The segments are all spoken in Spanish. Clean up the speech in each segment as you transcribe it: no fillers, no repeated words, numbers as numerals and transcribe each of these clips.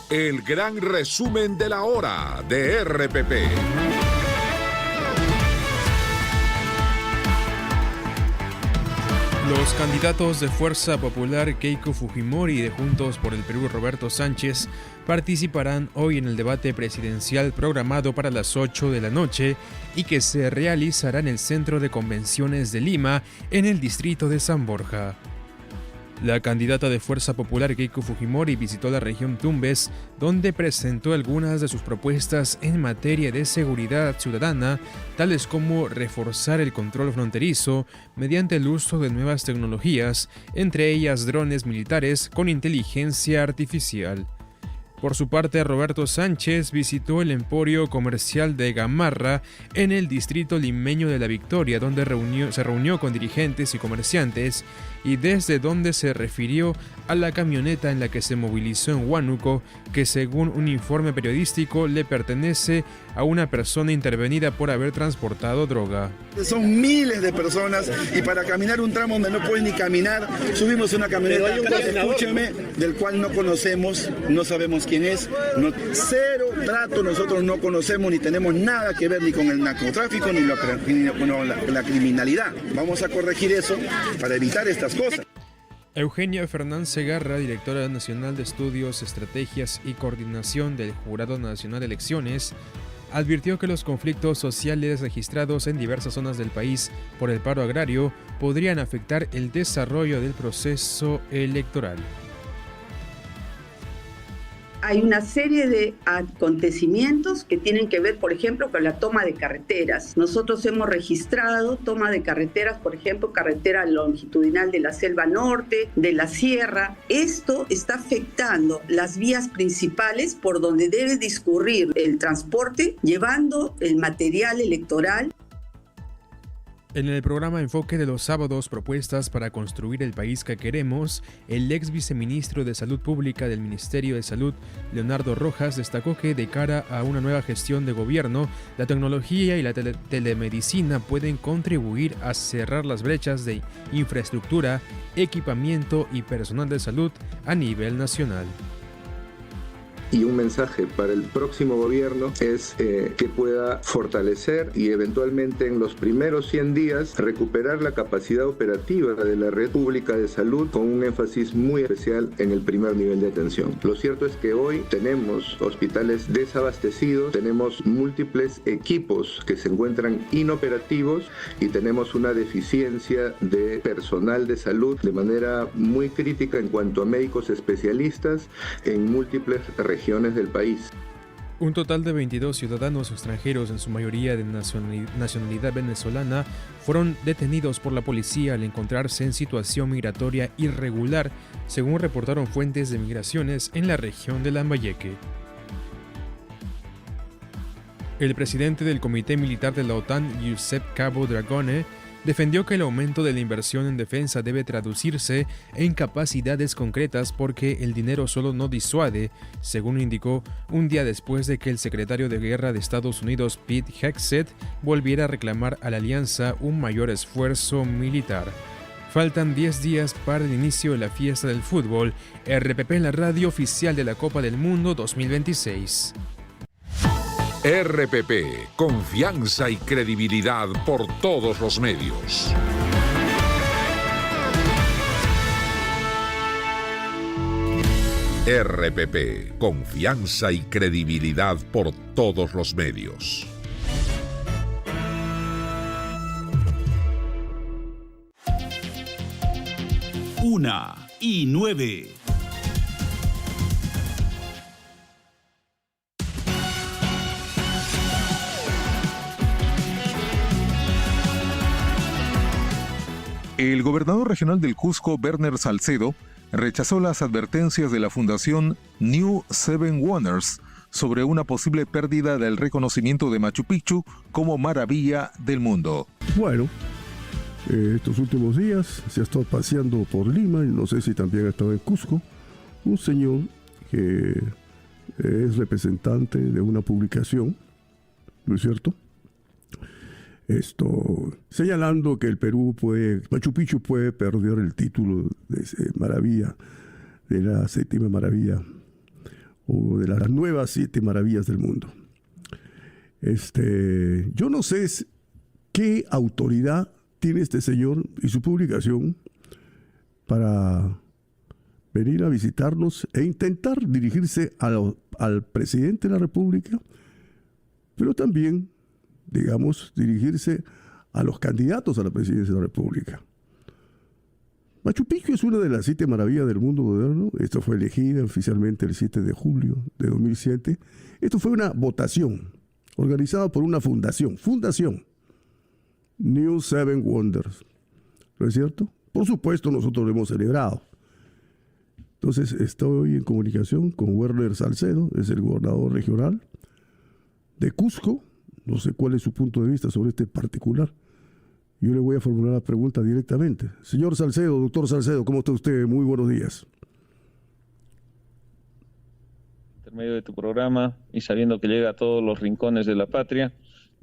el gran resumen de la hora de RPP. Los candidatos de Fuerza Popular Keiko Fujimori y de Juntos por el Perú Roberto Sánchez participarán hoy en el debate presidencial programado para las 8 de la noche y que se realizará en el Centro de Convenciones de Lima, en el distrito de San Borja. La candidata de Fuerza Popular Keiko Fujimori visitó la región Tumbes, donde presentó algunas de sus propuestas en materia de seguridad ciudadana, tales como reforzar el control fronterizo mediante el uso de nuevas tecnologías, entre ellas drones militares con inteligencia artificial. Por su parte, Roberto Sánchez visitó el emporio comercial de Gamarra en el distrito limeño de La Victoria, donde se reunió con dirigentes y comerciantes y desde donde se refirió a la camioneta en la que se movilizó en Huánuco, que según un informe periodístico le pertenece a una persona intervenida por haber transportado droga. Son miles de personas y para caminar un tramo donde no pueden ni caminar, subimos una camioneta, escúcheme, del cual no conocemos, no sabemos quién es, cero trato, nosotros no conocemos ni tenemos nada que ver ni con el narcotráfico ni con la criminalidad. Vamos a corregir eso para evitar estas cosas. Eugenia Fernández Segarra, directora nacional de Estudios, Estrategias y Coordinación del Jurado Nacional de Elecciones, advirtió que los conflictos sociales registrados en diversas zonas del país por el paro agrario podrían afectar el desarrollo del proceso electoral. Hay una serie de acontecimientos que tienen que ver, por ejemplo, con la toma de carreteras. Nosotros hemos registrado toma de carreteras, por ejemplo, carretera longitudinal de la Selva Norte, de la Sierra. Esto está afectando las vías principales por donde debe discurrir el transporte, llevando el material electoral. En el programa Enfoque de los sábados, propuestas para construir el país que queremos, el ex viceministro de Salud Pública del Ministerio de Salud, Leonardo Rojas, destacó que de cara a una nueva gestión de gobierno, la tecnología y la telemedicina pueden contribuir a cerrar las brechas de infraestructura, equipamiento y personal de salud a nivel nacional. Y un mensaje para el próximo gobierno es que pueda fortalecer y eventualmente en los primeros 100 días recuperar la capacidad operativa de la red pública de salud con un énfasis muy especial en el primer nivel de atención. Lo cierto es que hoy tenemos hospitales desabastecidos, tenemos múltiples equipos que se encuentran inoperativos y tenemos una deficiencia de personal de salud de manera muy crítica en cuanto a médicos especialistas en múltiples regiones del país. Un total de 22 ciudadanos extranjeros, en su mayoría de nacionalidad venezolana, fueron detenidos por la policía al encontrarse en situación migratoria irregular, según reportaron fuentes de migraciones en la región de Lambayeque. El presidente del Comité Militar de la OTAN, Josep Cabo Dragone, defendió que el aumento de la inversión en defensa debe traducirse en capacidades concretas porque el dinero solo no disuade, según indicó un día después de que el secretario de Guerra de Estados Unidos, Pete Hegseth, volviera a reclamar a la alianza un mayor esfuerzo militar. Faltan 10 días para el inicio de la fiesta del fútbol. RPP en la radio oficial de la Copa del Mundo 2026. RPP, confianza y credibilidad por todos los medios. RPP, confianza y credibilidad por todos los medios. Una y 9. El gobernador regional del Cusco, Werner Salcedo, rechazó las advertencias de la fundación New Seven Wonders sobre una posible pérdida del reconocimiento de Machu Picchu como maravilla del mundo. Bueno, estos últimos días se ha estado paseando por Lima y no sé si también ha estado en Cusco un señor que es representante de una publicación, ¿no es cierto? Señalando que Machu Picchu puede perder el título de maravilla, de la séptima maravilla o de las nuevas 7 maravillas del mundo. Yo no sé qué autoridad tiene este señor y su publicación para venir a visitarnos e intentar dirigirse al presidente de la República, pero también, digamos, dirigirse a los candidatos a la presidencia de la República. Machu Picchu es una de las 7 maravillas del mundo moderno. Esto fue elegida oficialmente el 7 de julio de 2007. Esto fue una votación organizada por una fundación, New Seven Wonders. ¿No es cierto? Por supuesto, nosotros lo hemos celebrado. Entonces, estoy en comunicación con Werner Salcedo, es el gobernador regional de Cusco. No sé cuál es su punto de vista sobre este particular. Yo le voy a formular la pregunta directamente. Señor Salcedo, doctor Salcedo, ¿cómo está usted? Muy buenos días. En medio de tu programa y sabiendo que llega a todos los rincones de la patria,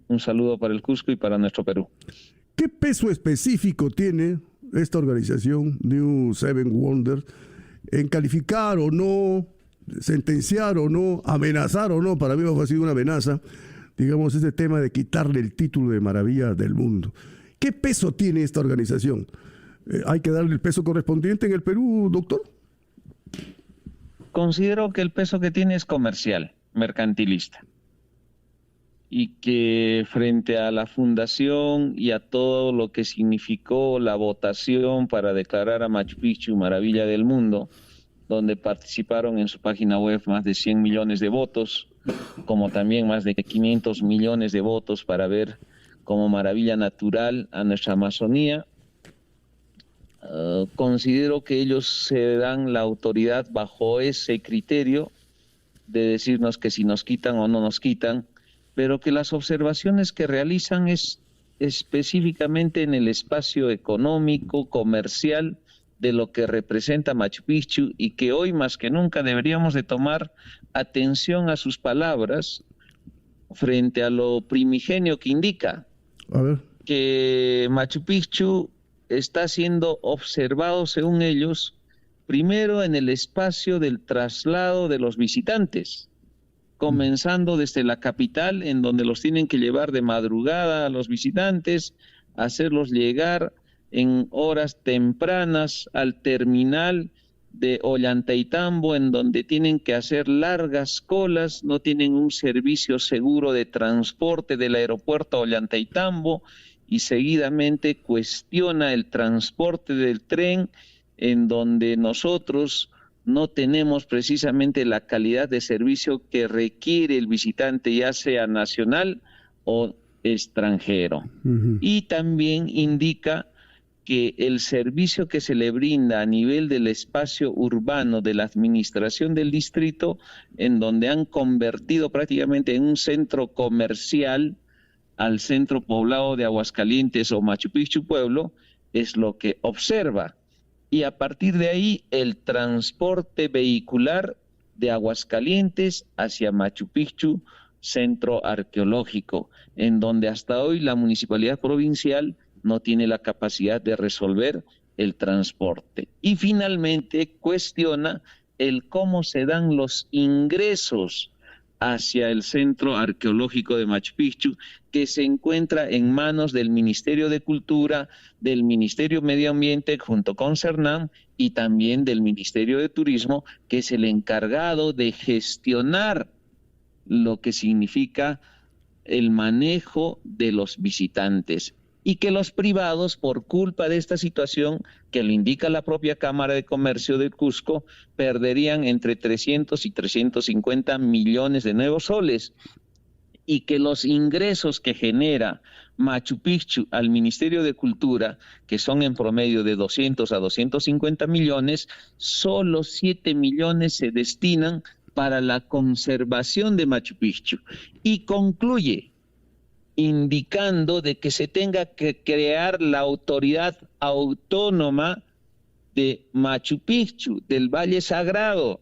un saludo para el Cusco y para nuestro Perú. ¿Qué peso específico tiene esta organización, New Seven Wonders, en calificar o no, sentenciar o no, amenazar o no? Para mí ha sido una amenaza, digamos, este tema de quitarle el título de maravilla del mundo. ¿Qué peso tiene esta organización? ¿Hay que darle el peso correspondiente en el Perú, doctor? Considero que el peso que tiene es comercial, mercantilista. Y que frente a la fundación y a todo lo que significó la votación para declarar a Machu Picchu Maravilla del Mundo, donde participaron en su página web más de 100 millones de votos, como también más de 500 millones de votos para ver como maravilla natural a nuestra Amazonía, considero que ellos se dan la autoridad bajo ese criterio de decirnos que si nos quitan o no nos quitan, pero que las observaciones que realizan es específicamente en el espacio económico, comercial, de lo que representa Machu Picchu, y que hoy más que nunca deberíamos de tomar atención a sus palabras frente a lo primigenio que indica. A ver. Que Machu Picchu está siendo observado, según ellos, primero en el espacio del traslado de los visitantes, comenzando desde la capital, en donde los tienen que llevar de madrugada a los visitantes, hacerlos llegar en horas tempranas al terminal de Ollantaytambo, en donde tienen que hacer largas colas, no tienen un servicio seguro de transporte del aeropuerto a Ollantaytambo, y seguidamente cuestiona el transporte del tren, en donde nosotros no tenemos precisamente la calidad de servicio que requiere el visitante, ya sea nacional o extranjero. Y también indica que el servicio que se le brinda a nivel del espacio urbano de la administración del distrito, en donde han convertido prácticamente en un centro comercial al centro poblado de Aguascalientes o Machu Picchu Pueblo, es lo que observa. Y a partir de ahí, el transporte vehicular de Aguascalientes hacia Machu Picchu, centro arqueológico, en donde hasta hoy la municipalidad provincial no tiene la capacidad de resolver el transporte. Y finalmente cuestiona el cómo se dan los ingresos hacia el centro arqueológico de Machu Picchu, que se encuentra en manos del Ministerio de Cultura, del Ministerio de Medio Ambiente junto con CERNAM y también del Ministerio de Turismo, que es el encargado de gestionar lo que significa el manejo de los visitantes. Y que los privados, por culpa de esta situación, que lo indica la propia Cámara de Comercio de Cusco, perderían entre 300 y 350 millones de nuevos soles, y que los ingresos que genera Machu Picchu al Ministerio de Cultura, que son en promedio de 200 a 250 millones, solo 7 millones se destinan para la conservación de Machu Picchu. Y concluye indicando de que se tenga que crear la autoridad autónoma de Machu Picchu, del Valle Sagrado,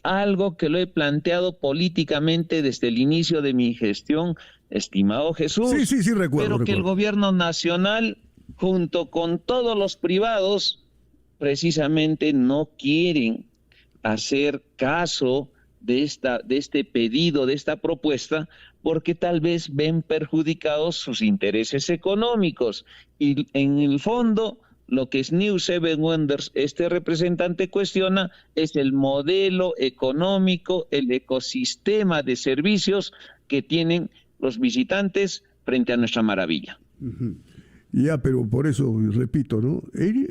algo que lo he planteado políticamente desde el inicio de mi gestión, estimado Jesús. Sí, recuerdo. Que el gobierno nacional, junto con todos los privados, precisamente no quieren hacer caso de este pedido, de esta propuesta, porque tal vez ven perjudicados sus intereses económicos. Y en el fondo, lo que es New Seven Wonders, este representante cuestiona es el modelo económico, el ecosistema de servicios que tienen los visitantes frente a nuestra maravilla. Ya, pero por eso, repito, ¿no? Él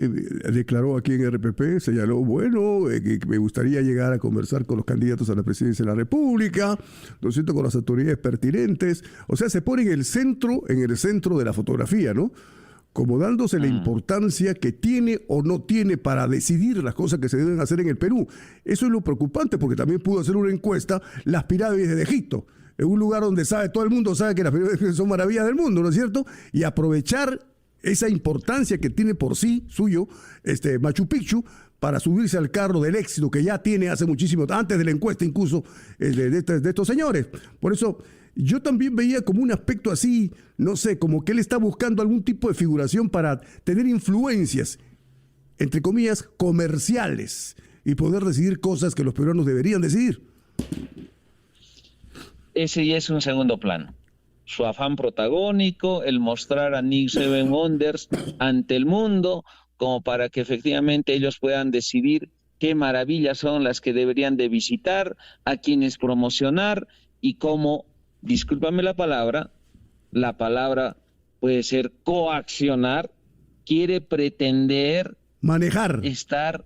declaró aquí en RPP, señaló, bueno, que me gustaría llegar a conversar con los candidatos a la presidencia de la República, ¿no es cierto?, con las autoridades pertinentes. O sea, se pone en el centro de la fotografía, ¿no? Como dándose la importancia que tiene o no tiene para decidir las cosas que se deben hacer en el Perú. Eso es lo preocupante, porque también pudo hacer una encuesta, las pirámides de Egipto, en un lugar donde todo el mundo sabe que las pirámides son maravillas del mundo, ¿no es cierto? Y aprovechar esa importancia que tiene por sí suyo Machu Picchu para subirse al carro del éxito que ya tiene hace muchísimo, antes de la encuesta incluso de estos señores. Por eso yo también veía como un aspecto así, no sé, como que él está buscando algún tipo de figuración para tener influencias, entre comillas, comerciales, y poder decidir cosas que los peruanos deberían decidir. Ese ya es un segundo plano. Su afán protagónico, el mostrar a New Seven Wonders ante el mundo, como para que efectivamente ellos puedan decidir qué maravillas son las que deberían de visitar, a quienes promocionar y cómo, discúlpame la palabra puede ser coaccionar, quiere pretender manejar, estar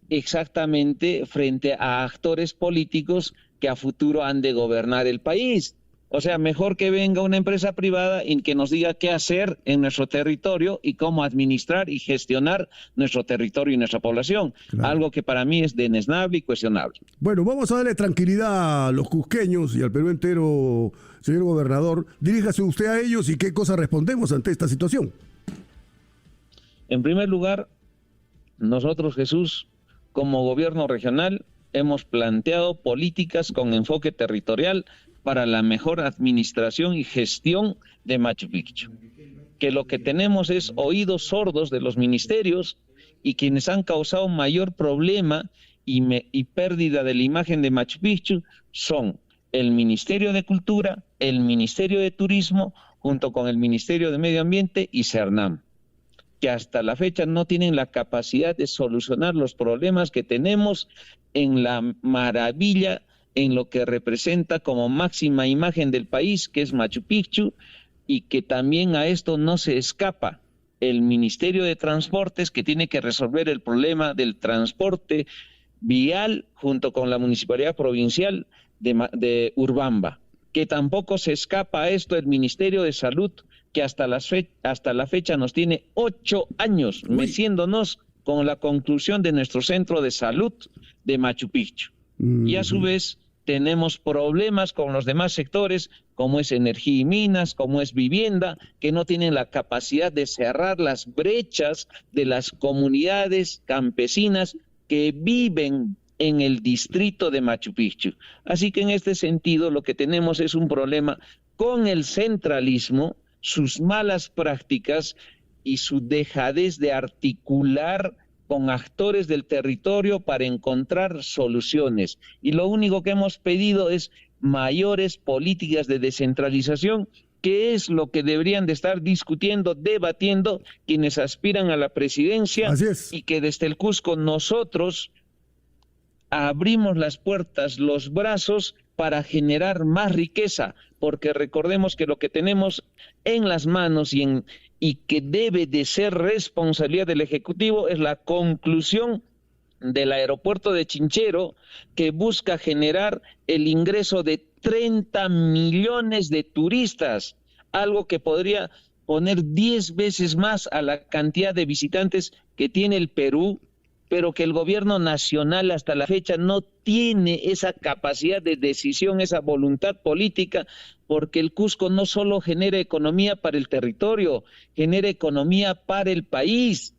exactamente frente a actores políticos que a futuro han de gobernar el país. O sea, mejor que venga una empresa privada y que nos diga qué hacer en nuestro territorio y cómo administrar y gestionar nuestro territorio y nuestra población. Claro. Algo que para mí es denesnable y cuestionable. Bueno, vamos a darle tranquilidad a los cusqueños y al Perú entero, señor gobernador. Diríjase usted a ellos y qué cosa respondemos ante esta situación. En primer lugar, nosotros, Jesús, como gobierno regional, hemos planteado políticas con enfoque territorial para la mejor administración y gestión de Machu Picchu. Que lo que tenemos es oídos sordos de los ministerios y quienes han causado mayor problema y pérdida de la imagen de Machu Picchu son el Ministerio de Cultura, el Ministerio de Turismo, junto con el Ministerio de Medio Ambiente y CERNAM, que hasta la fecha no tienen la capacidad de solucionar los problemas que tenemos en la maravilla, en lo que representa como máxima imagen del país, que es Machu Picchu, y que también a esto no se escapa el Ministerio de Transportes, que tiene que resolver el problema del transporte vial junto con la Municipalidad Provincial de Urubamba, que tampoco se escapa a esto el Ministerio de Salud, que hasta la fecha nos tiene 8 años meciéndonos con la conclusión de nuestro centro de salud de Machu Picchu. Y a su vez tenemos problemas con los demás sectores, como es energía y minas, como es vivienda, que no tienen la capacidad de cerrar las brechas de las comunidades campesinas que viven en el distrito de Machu Picchu. Así que en este sentido lo que tenemos es un problema con el centralismo, sus malas prácticas y su dejadez de articular con actores del territorio para encontrar soluciones. Y lo único que hemos pedido es mayores políticas de descentralización, que es lo que deberían de estar discutiendo, debatiendo quienes aspiran a la presidencia. Así es. Y que desde el Cusco nosotros abrimos las puertas, los brazos para generar más riqueza, porque recordemos que lo que tenemos en las manos y que debe de ser responsabilidad del Ejecutivo es la conclusión del aeropuerto de Chinchero, que busca generar el ingreso de 30 millones de turistas, algo que podría poner 10 veces más a la cantidad de visitantes que tiene el Perú, pero que el gobierno nacional hasta la fecha no tiene esa capacidad de decisión, esa voluntad política, porque el Cusco no solo genera economía para el territorio, genera economía para el país.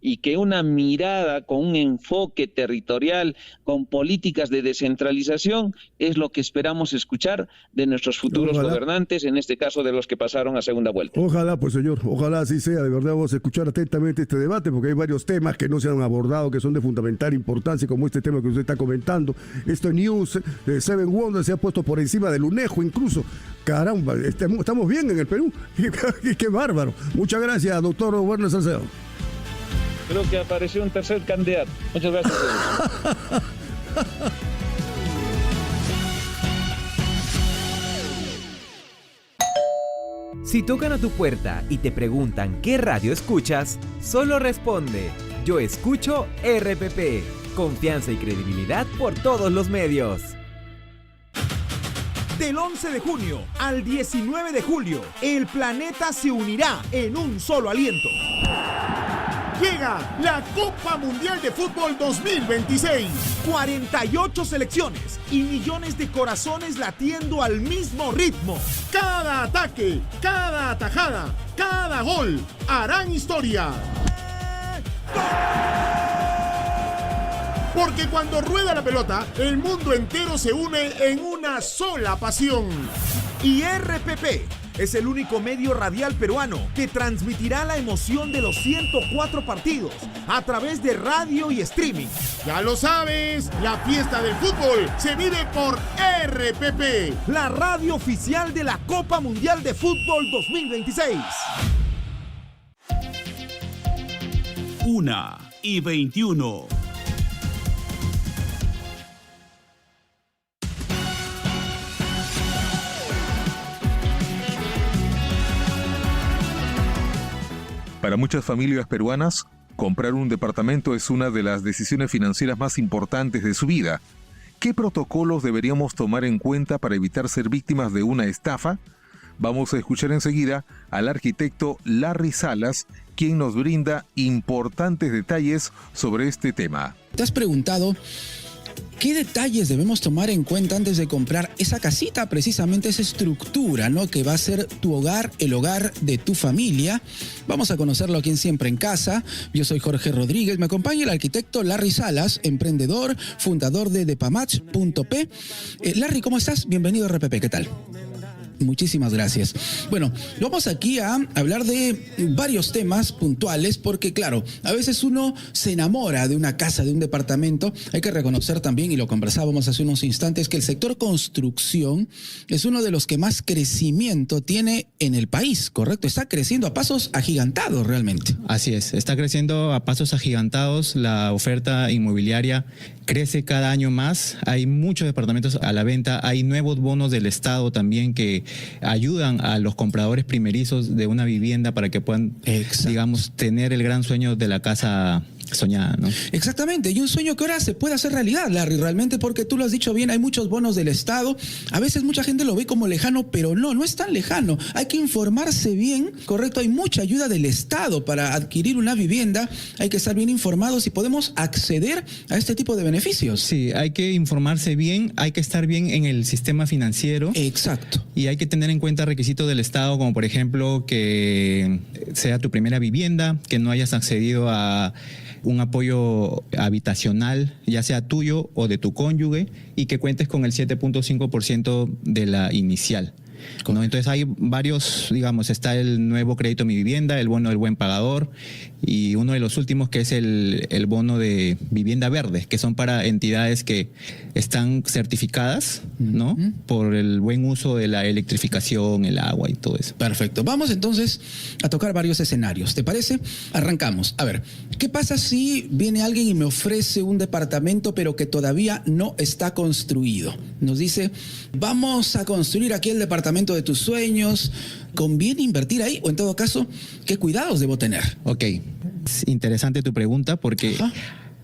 y que una mirada con un enfoque territorial, con políticas de descentralización, es lo que esperamos escuchar de nuestros futuros gobernantes, en este caso de los que pasaron a segunda vuelta. Ojalá, pues señor, ojalá así sea. De verdad vamos a escuchar atentamente este debate, porque hay varios temas que no se han abordado, que son de fundamental importancia, como este tema que usted está comentando. Esto News Seven Wonders se ha puesto por encima del UNEJO incluso. Caramba, estamos bien en el Perú. Qué bárbaro. Muchas gracias, doctor Werner Salcedo. Creo que apareció un tercer candidato. Muchas gracias. Si tocan a tu puerta y te preguntan qué radio escuchas, solo responde: yo escucho RPP. Confianza y credibilidad por todos los medios. Del 11 de junio al 19 de julio, el planeta se unirá en un solo aliento. Llega la Copa Mundial de Fútbol 2026. 48 selecciones y millones de corazones latiendo al mismo ritmo. Cada ataque, cada atajada, cada gol harán historia. Porque cuando rueda la pelota, el mundo entero se une en una sola pasión. Y RPP es el único medio radial peruano que transmitirá la emoción de los 104 partidos a través de radio y streaming. Ya lo sabes, la fiesta del fútbol se vive por RPP, la radio oficial de la Copa Mundial de Fútbol 2026. 1:21. Para muchas familias peruanas, comprar un departamento es una de las decisiones financieras más importantes de su vida. ¿Qué protocolos deberíamos tomar en cuenta para evitar ser víctimas de una estafa? Vamos a escuchar enseguida al arquitecto Larry Salas, quien nos brinda importantes detalles sobre este tema. ¿Te has preguntado qué detalles debemos tomar en cuenta antes de comprar esa casita, precisamente esa estructura, ¿no?, que va a ser tu hogar, el hogar de tu familia? Vamos a conocerlo aquí en Siempre en Casa. Yo soy Jorge Rodríguez, me acompaña el arquitecto Larry Salas, emprendedor, fundador de Depamach.p. Larry, ¿cómo estás? Bienvenido a RPP, ¿qué tal? Muchísimas gracias. Bueno, vamos aquí a hablar de varios temas puntuales porque, claro, a veces uno se enamora de una casa, de un departamento. Hay que reconocer también, y lo conversábamos hace unos instantes, que el sector construcción es uno de los que más crecimiento tiene en el país, ¿correcto? Está creciendo a pasos agigantados realmente. Así es, está creciendo a pasos agigantados. La oferta inmobiliaria crece cada año más. Hay muchos departamentos a la venta. Hay nuevos bonos del Estado también que ayudan a los compradores primerizos de una vivienda para que puedan, digamos, tener el gran sueño de la casa soñada, ¿no? Exactamente, y un sueño que ahora se puede hacer realidad, Larry, realmente, porque tú lo has dicho bien, hay muchos bonos del Estado. A veces mucha gente lo ve como lejano, pero no es tan lejano. Hay que informarse bien, correcto, hay mucha ayuda del Estado para adquirir una vivienda. Hay que estar bien informados y podemos acceder a este tipo de beneficios. Sí, hay que informarse bien, hay que estar bien en el sistema financiero. Exacto. Y hay que tener en cuenta requisitos del Estado, como por ejemplo que sea tu primera vivienda, que no hayas accedido a un apoyo habitacional, ya sea tuyo o de tu cónyuge, y que cuentes con el 7.5% de la inicial, ¿no? Entonces hay varios, digamos, está el nuevo crédito Mi Vivienda, el bono del buen pagador, y uno de los últimos que es el bono de vivienda verde, que son para entidades que están certificadas, ¿no?, por el buen uso de la electrificación, el agua y todo eso. Perfecto. Vamos entonces a tocar varios escenarios. ¿Te parece? Arrancamos. A ver, ¿qué pasa si viene alguien y me ofrece un departamento pero que todavía no está construido? Nos dice, vamos a construir aquí el departamento de tus sueños. ¿Conviene invertir ahí? O en todo caso, ¿qué cuidados debo tener? Ok, es interesante tu pregunta porque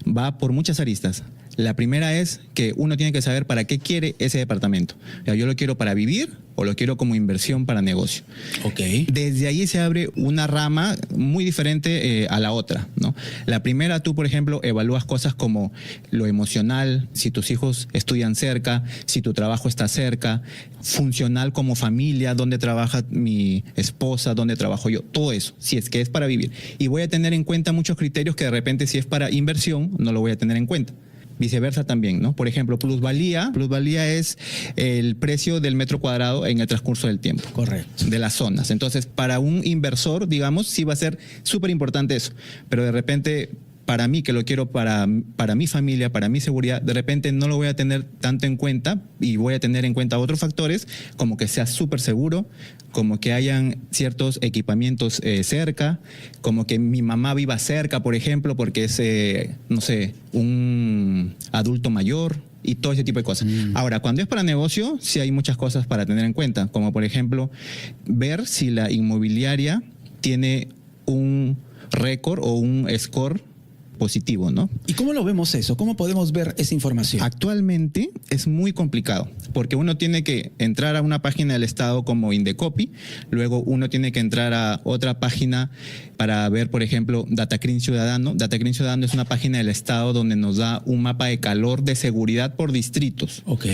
va por muchas aristas. La primera es que uno tiene que saber para qué quiere ese departamento. O sea, yo lo quiero para vivir o lo quiero como inversión para negocio. Ok. Desde ahí se abre una rama muy diferente a la otra, ¿no? La primera, tú, por ejemplo, evalúas cosas como lo emocional, si tus hijos estudian cerca, si tu trabajo está cerca, funcional como familia, dónde trabaja mi esposa, dónde trabajo yo, todo eso, si es que es para vivir. Y voy a tener en cuenta muchos criterios que de repente si es para inversión no lo voy a tener en cuenta. Viceversa también, ¿no? Por ejemplo, plusvalía es el precio del metro cuadrado en el transcurso del tiempo. Correcto. De las zonas. Entonces, para un inversor, digamos, sí va a ser súper importante eso. Pero de repente, para mí, que lo quiero para mi familia, para mi seguridad, de repente no lo voy a tener tanto en cuenta y voy a tener en cuenta otros factores, como que sea súper seguro, como que hayan ciertos equipamientos cerca, como que mi mamá viva cerca, por ejemplo, porque es, no sé, un adulto mayor y todo ese tipo de cosas. Ahora, cuando es para negocio, sí hay muchas cosas para tener en cuenta, como por ejemplo, ver si la inmobiliaria tiene un récord o un score positivo, ¿no? ¿Y cómo lo vemos eso? ¿Cómo podemos ver esa información? Actualmente es muy complicado porque uno tiene que entrar a una página del Estado como Indecopi, luego uno tiene que entrar a otra página para ver, por ejemplo, Datacrin Ciudadano. Datacrin Ciudadano es una página del Estado donde nos da un mapa de calor de seguridad por distritos. Ok.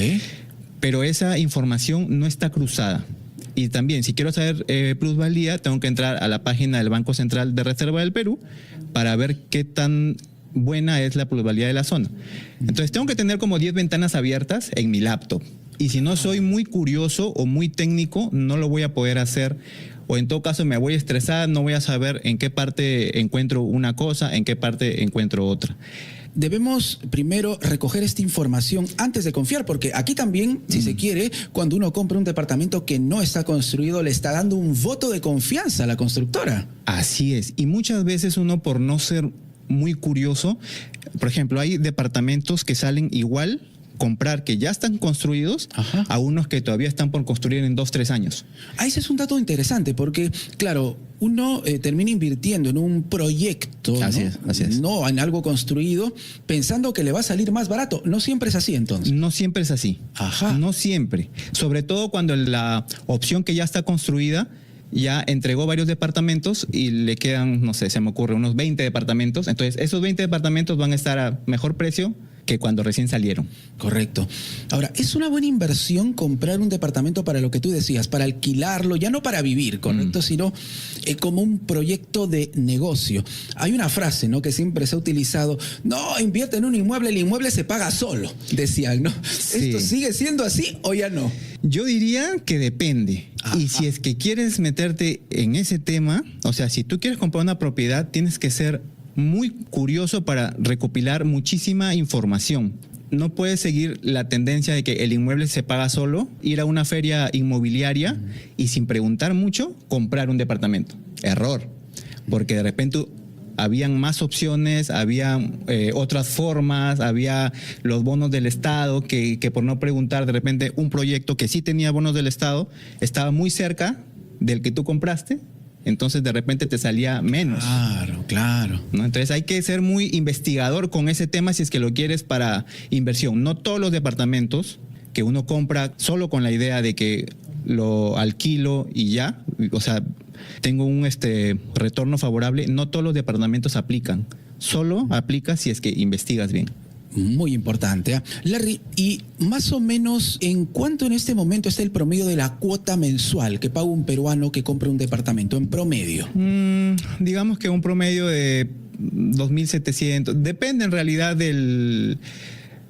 Pero esa información no está cruzada. Y también, si quiero saber plusvalía, tengo que entrar a la página del Banco Central de Reserva del Perú para ver qué tan buena es la plusvalía de la zona. Entonces, tengo que tener como 10 ventanas abiertas en mi laptop. Y si no soy muy curioso o muy técnico, no lo voy a poder hacer. O en todo caso, me voy a estresar, no voy a saber en qué parte encuentro una cosa, en qué parte encuentro otra. Debemos primero recoger esta información antes de confiar, porque aquí también, si se quiere, cuando uno compra un departamento que no está construido, le está dando un voto de confianza a la constructora. Así es. Y muchas veces uno, por no ser muy curioso, por ejemplo, hay departamentos que salen igual comprar que ya están construidos a unos que todavía están por construir en 2-3 años. Ese es un dato interesante porque, claro, uno termina invirtiendo en un proyecto, así es. No en algo construido, pensando que le va a salir más barato. No siempre es así, entonces. No siempre es así. No siempre. Sobre todo cuando la opción que ya está construida ya entregó varios departamentos y le quedan, no sé, se me ocurre, unos 20 departamentos. Entonces, esos 20 departamentos van a estar a mejor precio que cuando recién salieron. Correcto. Ahora, es una buena inversión comprar un departamento para lo que tú decías, para alquilarlo, ya no para vivir, ¿correcto? Sino como un proyecto de negocio. Hay una frase, ¿no?, que siempre se ha utilizado: no, invierte en un inmueble, el inmueble se paga solo, decían, ¿no? Sí. ¿Esto sigue siendo así o ya no? Yo diría que depende. Y si es que quieres meterte en ese tema, o sea, si tú quieres comprar una propiedad, tienes que ser muy curioso para recopilar muchísima información. No puedes seguir la tendencia de que el inmueble se paga solo, ir a una feria inmobiliaria y sin preguntar mucho, comprar un departamento. Error. Porque de repente habían más opciones, había otras formas, había los bonos del Estado que por no preguntar, de repente un proyecto que sí tenía bonos del Estado estaba muy cerca del que tú compraste. Entonces de repente te salía menos. Claro. ¿No? Entonces hay que ser muy investigador con ese tema si es que lo quieres para inversión. No todos los departamentos que uno compra solo con la idea de que lo alquilo y ya, o sea, tengo un retorno favorable, no todos los departamentos aplican. Solo aplica si es que investigas bien. Muy importante, ¿eh? Larry, y más o menos, ¿en cuánto en este momento está el promedio de la cuota mensual que paga un peruano que compra un departamento? En promedio. Digamos que un promedio de 2.700. Depende en realidad del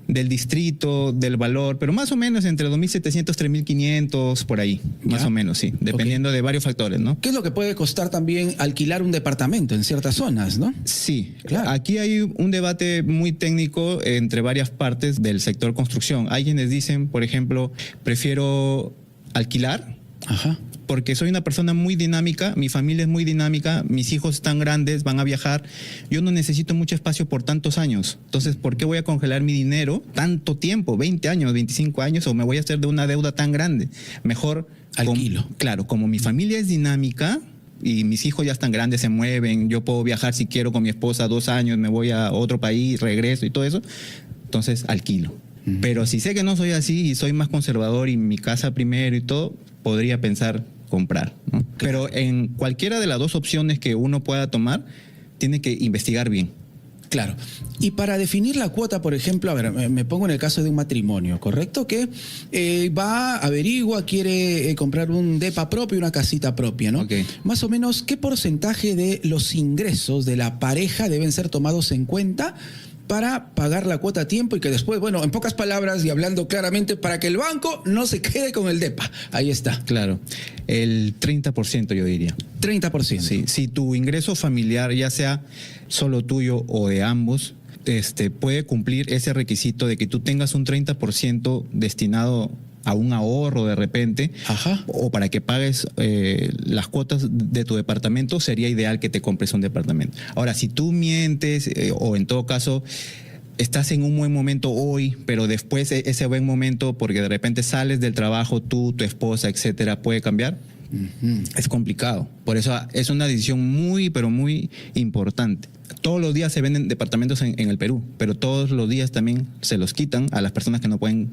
distrito, del valor, pero más o menos entre 2.700, 3.500, por ahí, más o menos, sí, dependiendo de varios factores, ¿no? ¿Qué es lo que puede costar también alquilar un departamento en ciertas zonas, no? Sí, claro. Aquí hay un debate muy técnico entre varias partes del sector construcción. Hay quienes dicen, por ejemplo, prefiero alquilar, porque soy una persona muy dinámica, mi familia es muy dinámica, mis hijos están grandes, van a viajar, yo no necesito mucho espacio por tantos años. Entonces, ¿por qué voy a congelar mi dinero tanto tiempo, 20 años, 25 años, o me voy a hacer de una deuda tan grande? Mejor alquilo. Claro, como mi familia es dinámica y mis hijos ya están grandes, se mueven, yo puedo viajar si quiero con mi esposa 2 años, me voy a otro país, regreso y todo eso. entonces alquilo. Pero si sé que no soy así y soy más conservador y mi casa primero y todo, podría pensar comprar, ¿no? Pero en cualquiera de las dos opciones que uno pueda tomar, tiene que investigar bien. Claro. Y para definir la cuota, por ejemplo, a ver, me pongo en el caso de un matrimonio, ¿correcto? Que va, averigua, quiere comprar un depa propio, una casita propia, ¿no? Okay. Más o menos, ¿qué porcentaje de los ingresos de la pareja deben ser tomados en cuenta para pagar la cuota a tiempo y que después, bueno, en pocas palabras y hablando claramente, para que el banco no se quede con el depa? Ahí está. Claro, el 30% yo diría. 30%. Sí, si tu ingreso familiar, ya sea solo tuyo o de ambos, puede cumplir ese requisito de que tú tengas un 30% destinado a un ahorro de repente, o para que pagues las cuotas de tu departamento, sería ideal que te compres un departamento. Ahora, si tú mientes o en todo caso estás en un buen momento hoy, pero después ese buen momento, porque de repente sales del trabajo, tú, tu esposa, etcétera, puede cambiar, es complicado. Por eso es una decisión muy, pero muy importante. Todos los días se venden departamentos en el Perú, pero todos los días también se los quitan a las personas que no pueden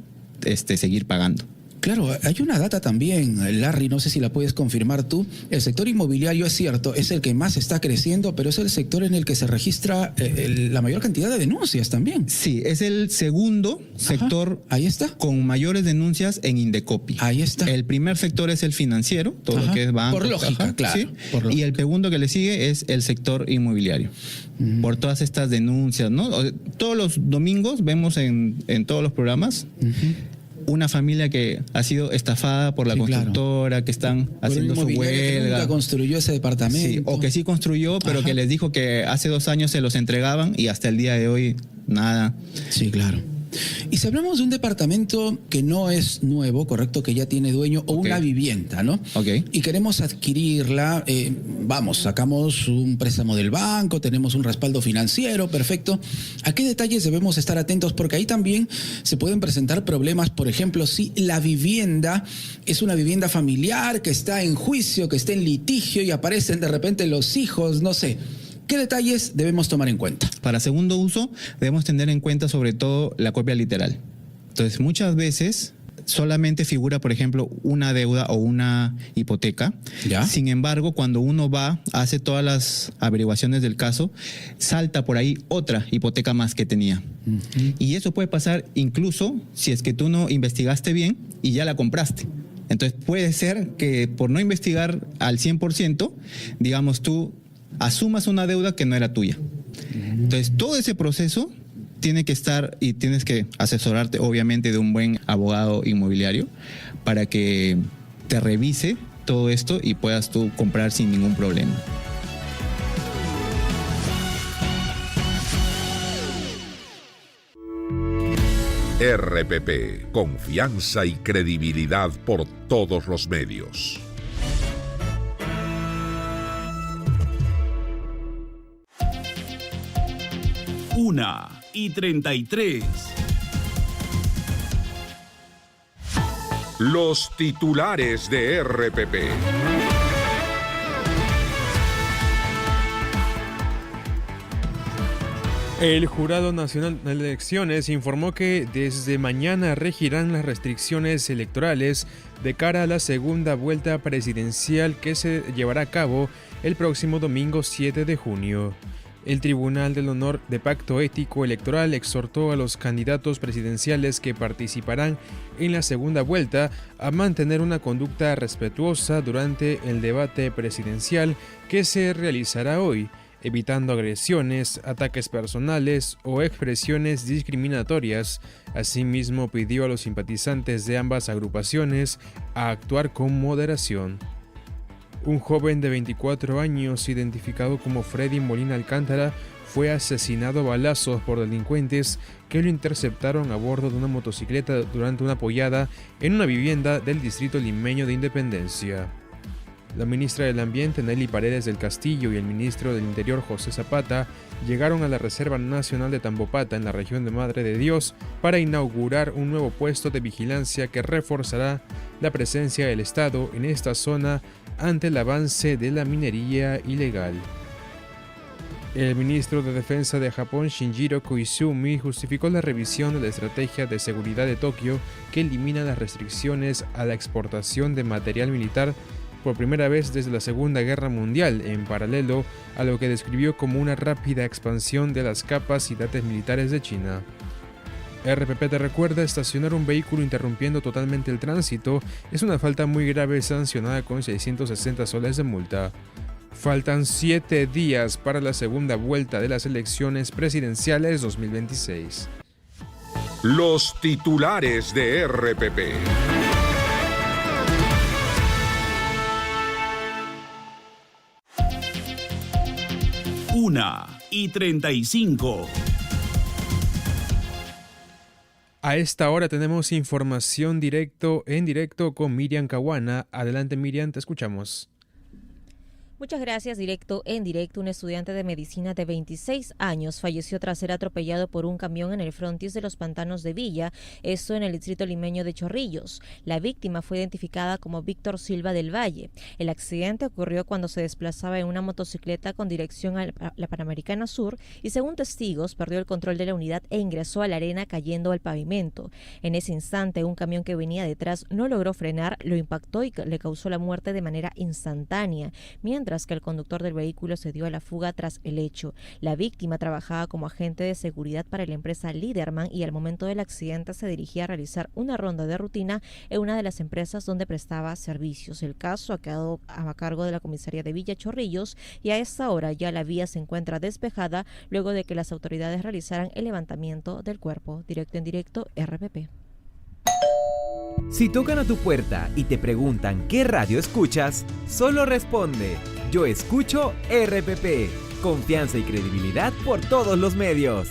seguir pagando. Claro, hay una data también, Larry, no sé si la puedes confirmar tú. El sector inmobiliario, es cierto, es el que más está creciendo, pero es el sector en el que se registra la mayor cantidad de denuncias también. Sí, es el segundo sector, ahí está, con mayores denuncias en Indecopi. Ahí está. El primer sector es el financiero, todo lo que es banco. Por lógica, claro. ¿Sí? Por lógica. Y el segundo que le sigue es el sector inmobiliario. Por todas estas denuncias, ¿no? Todos los domingos vemos en todos los programas una familia que ha sido estafada por la constructora, claro, que están haciendo su huelga. Que nunca construyó ese departamento. Sí, o que sí construyó, pero que les dijo que hace 2 años se los entregaban y hasta el día de hoy nada. Sí, claro. Y si hablamos de un departamento que no es nuevo, correcto, que ya tiene dueño, o una vivienda, ¿no? Y queremos adquirirla, sacamos un préstamo del banco, tenemos un respaldo financiero, perfecto. ¿A qué detalles debemos estar atentos? Porque ahí también se pueden presentar problemas, por ejemplo, si la vivienda es una vivienda familiar que está en juicio, que está en litigio y aparecen de repente los hijos, no sé. ¿Qué detalles debemos tomar en cuenta? Para segundo uso, debemos tener en cuenta sobre todo la copia literal. Entonces, muchas veces solamente figura, por ejemplo, una deuda o una hipoteca. ¿Ya? Sin embargo, cuando uno hace todas las averiguaciones del caso, salta por ahí otra hipoteca más que tenía. Y eso puede pasar incluso si es que tú no investigaste bien y ya la compraste. Entonces, puede ser que por no investigar al 100%, digamos tú, asumas una deuda que no era tuya. Entonces, todo ese proceso tiene que estar y tienes que asesorarte, obviamente, de un buen abogado inmobiliario para que te revise todo esto y puedas tú comprar sin ningún problema. RPP, confianza y credibilidad por todos los medios. Una y 33. Los titulares de RPP. El Jurado Nacional de Elecciones informó que desde mañana regirán las restricciones electorales de cara a la segunda vuelta presidencial que se llevará a cabo el próximo domingo 7 de junio. El Tribunal del Honor de Pacto Ético Electoral exhortó a los candidatos presidenciales que participarán en la segunda vuelta a mantener una conducta respetuosa durante el debate presidencial que se realizará hoy, evitando agresiones, ataques personales o expresiones discriminatorias. Asimismo, pidió a los simpatizantes de ambas agrupaciones a actuar con moderación. Un joven de 24 años, identificado como Freddy Molina Alcántara, fue asesinado a balazos por delincuentes que lo interceptaron a bordo de una motocicleta durante una pollada en una vivienda del distrito limeño de Independencia. La ministra del Ambiente, Nelly Paredes del Castillo, y el ministro del Interior, José Zapata, llegaron a la Reserva Nacional de Tambopata, en la región de Madre de Dios, para inaugurar un nuevo puesto de vigilancia que reforzará la presencia del Estado en esta zona ante el avance de la minería ilegal. El ministro de Defensa de Japón, Shinjiro Koizumi, justificó la revisión de la estrategia de seguridad de Tokio que elimina las restricciones a la exportación de material militar por primera vez desde la Segunda Guerra Mundial, en paralelo a lo que describió como una rápida expansión de las capacidades militares de China. RPP te recuerda: estacionar un vehículo interrumpiendo totalmente el tránsito es una falta muy grave sancionada con 660 soles de multa. Faltan 7 días para la segunda vuelta de las elecciones presidenciales 2026. Los titulares de RPP. Una y 35. A esta hora tenemos información en directo con Miriam Caguana. Adelante, Miriam, te escuchamos. Muchas gracias. Directo en directo, un estudiante de medicina de 26 años falleció tras ser atropellado por un camión en el frontis de los pantanos de Villa, esto en el distrito limeño de Chorrillos. La víctima fue identificada como Víctor Silva del Valle. El accidente ocurrió cuando se desplazaba en una motocicleta con dirección a la Panamericana Sur y, según testigos, perdió el control de la unidad e ingresó a la arena cayendo al pavimento. En ese instante, un camión que venía detrás no logró frenar, lo impactó y le causó la muerte de manera instantánea, mientras que el conductor del vehículo se dio a la fuga tras el hecho. La víctima trabajaba como agente de seguridad para la empresa Liderman y al momento del accidente se dirigía a realizar una ronda de rutina en una de las empresas donde prestaba servicios. El caso ha quedado a cargo de la comisaría de Villa Chorrillos y a esta hora ya la vía se encuentra despejada luego de que las autoridades realizaran el levantamiento del cuerpo. Directo en directo, RPP. Si tocan a tu puerta y te preguntan qué radio escuchas, solo responde: yo escucho RPP. Confianza y credibilidad por todos los medios.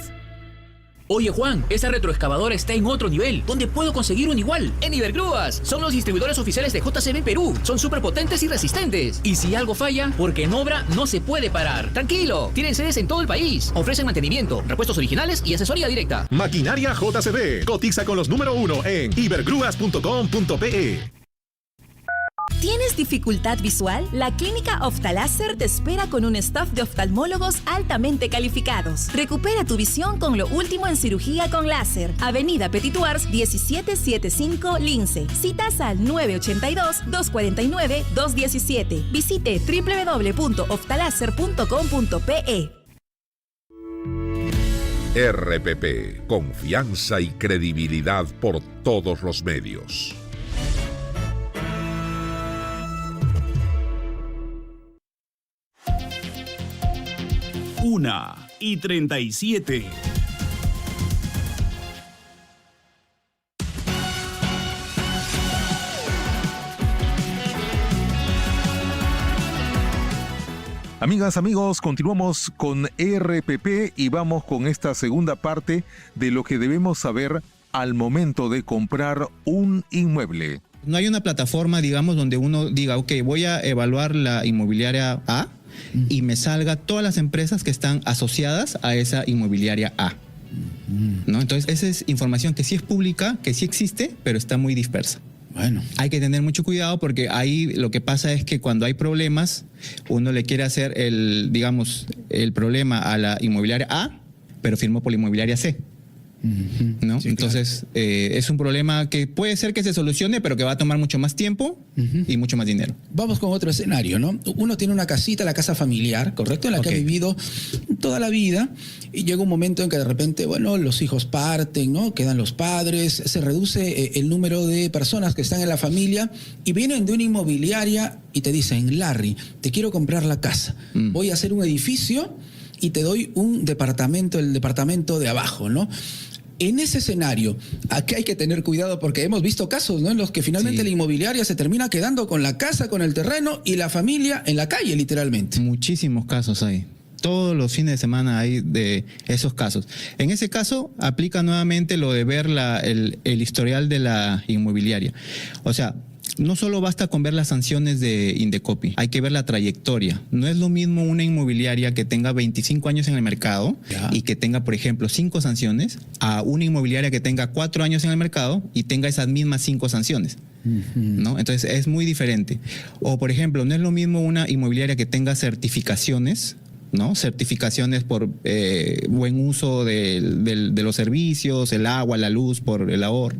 Oye Juan, esa retroexcavadora está en otro nivel. ¿Dónde puedo conseguir un igual? En Ibergrúas. Son los distribuidores oficiales de JCB en Perú. Son súper potentes y resistentes. Y si algo falla, porque en obra no se puede parar. Tranquilo, tienen sedes en todo el país. Ofrecen mantenimiento, repuestos originales y asesoría directa. Maquinaria JCB. Cotiza con los número 1 en ibergrúas.com.pe. ¿Tienes dificultad visual? La Clínica Oftaláser te espera con un staff de oftalmólogos altamente calificados. Recupera tu visión con lo último en cirugía con láser. Avenida Petituars 1775 Lince. Citas al 982-249-217. Visite www.oftaláser.com.pe. RPP, confianza y credibilidad por todos los medios. Una y 37. Amigas, amigos, continuamos con RPP y vamos con esta segunda parte de lo que debemos saber al momento de comprar un inmueble. No hay una plataforma, digamos, donde uno diga, ok, voy a evaluar la inmobiliaria A y me salga todas las empresas que están asociadas a esa inmobiliaria A. ¿No? Entonces, esa es información que sí es pública, que sí existe, pero está muy dispersa. Bueno, hay que tener mucho cuidado porque ahí lo que pasa es que cuando hay problemas, uno le quiere hacer el problema a la inmobiliaria A, pero firmó por la inmobiliaria C. ¿No? Sí, entonces, claro. Es un problema que puede ser que se solucione, pero que va a tomar mucho más tiempo y mucho más dinero. Vamos con otro escenario, ¿no? Uno tiene una casita, la casa familiar, ¿correcto? En la que ha vivido toda la vida y llega un momento en que de repente, bueno, los hijos parten, ¿no? Quedan los padres, se reduce el número de personas que están en la familia y vienen de una inmobiliaria y te dicen, Larry, te quiero comprar la casa, voy a hacer un edificio y te doy un departamento, el departamento de abajo, ¿no? En ese escenario, aquí hay que tener cuidado porque hemos visto casos, ¿no?, en los que finalmente la inmobiliaria se termina quedando con la casa, con el terreno y la familia en la calle, literalmente. Muchísimos casos hay. Todos los fines de semana hay de esos casos. En ese caso, aplica nuevamente lo de ver el historial de la inmobiliaria. O sea, no solo basta con ver las sanciones de Indecopi, hay que ver la trayectoria. No es lo mismo una inmobiliaria que tenga 25 años en el mercado y que tenga, por ejemplo, 5 sanciones, a una inmobiliaria que tenga 4 años en el mercado y tenga esas mismas 5 sanciones. ¿No? Entonces es muy diferente. O, por ejemplo, no es lo mismo una inmobiliaria que tenga certificaciones ¿no? Certificaciones por buen uso de los servicios, el agua, la luz, por el ahorro,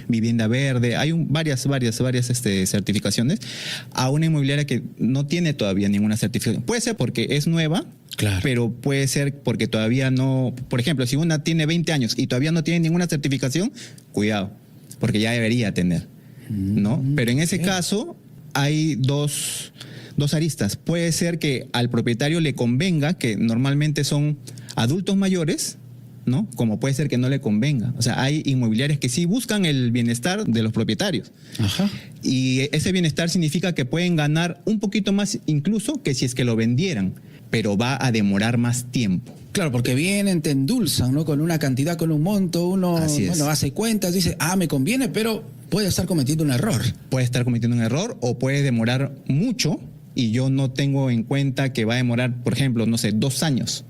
vivienda verde. Hay varias certificaciones. A una inmobiliaria que no tiene todavía ninguna certificación. Puede ser porque es nueva, claro, pero puede ser porque todavía no... Por ejemplo, si una tiene 20 años y todavía no tiene ninguna certificación, cuidado, porque ya debería tener, ¿no? Pero en ese caso hay dos aristas. Puede ser que al propietario le convenga, que normalmente son adultos mayores, ¿no? Como puede ser que no le convenga. O sea, hay inmobiliarias que sí buscan el bienestar de los propietarios. Ajá. Y ese bienestar significa que pueden ganar un poquito más incluso que si es que lo vendieran, pero va a demorar más tiempo. Claro, porque vienen, te endulzan, ¿no? Con una cantidad, con un monto, uno hace cuentas, dice, me conviene, pero puede estar cometiendo un error. Puede estar cometiendo un error o puede demorar mucho y yo no tengo en cuenta que va a demorar, por ejemplo, no sé, 2 años.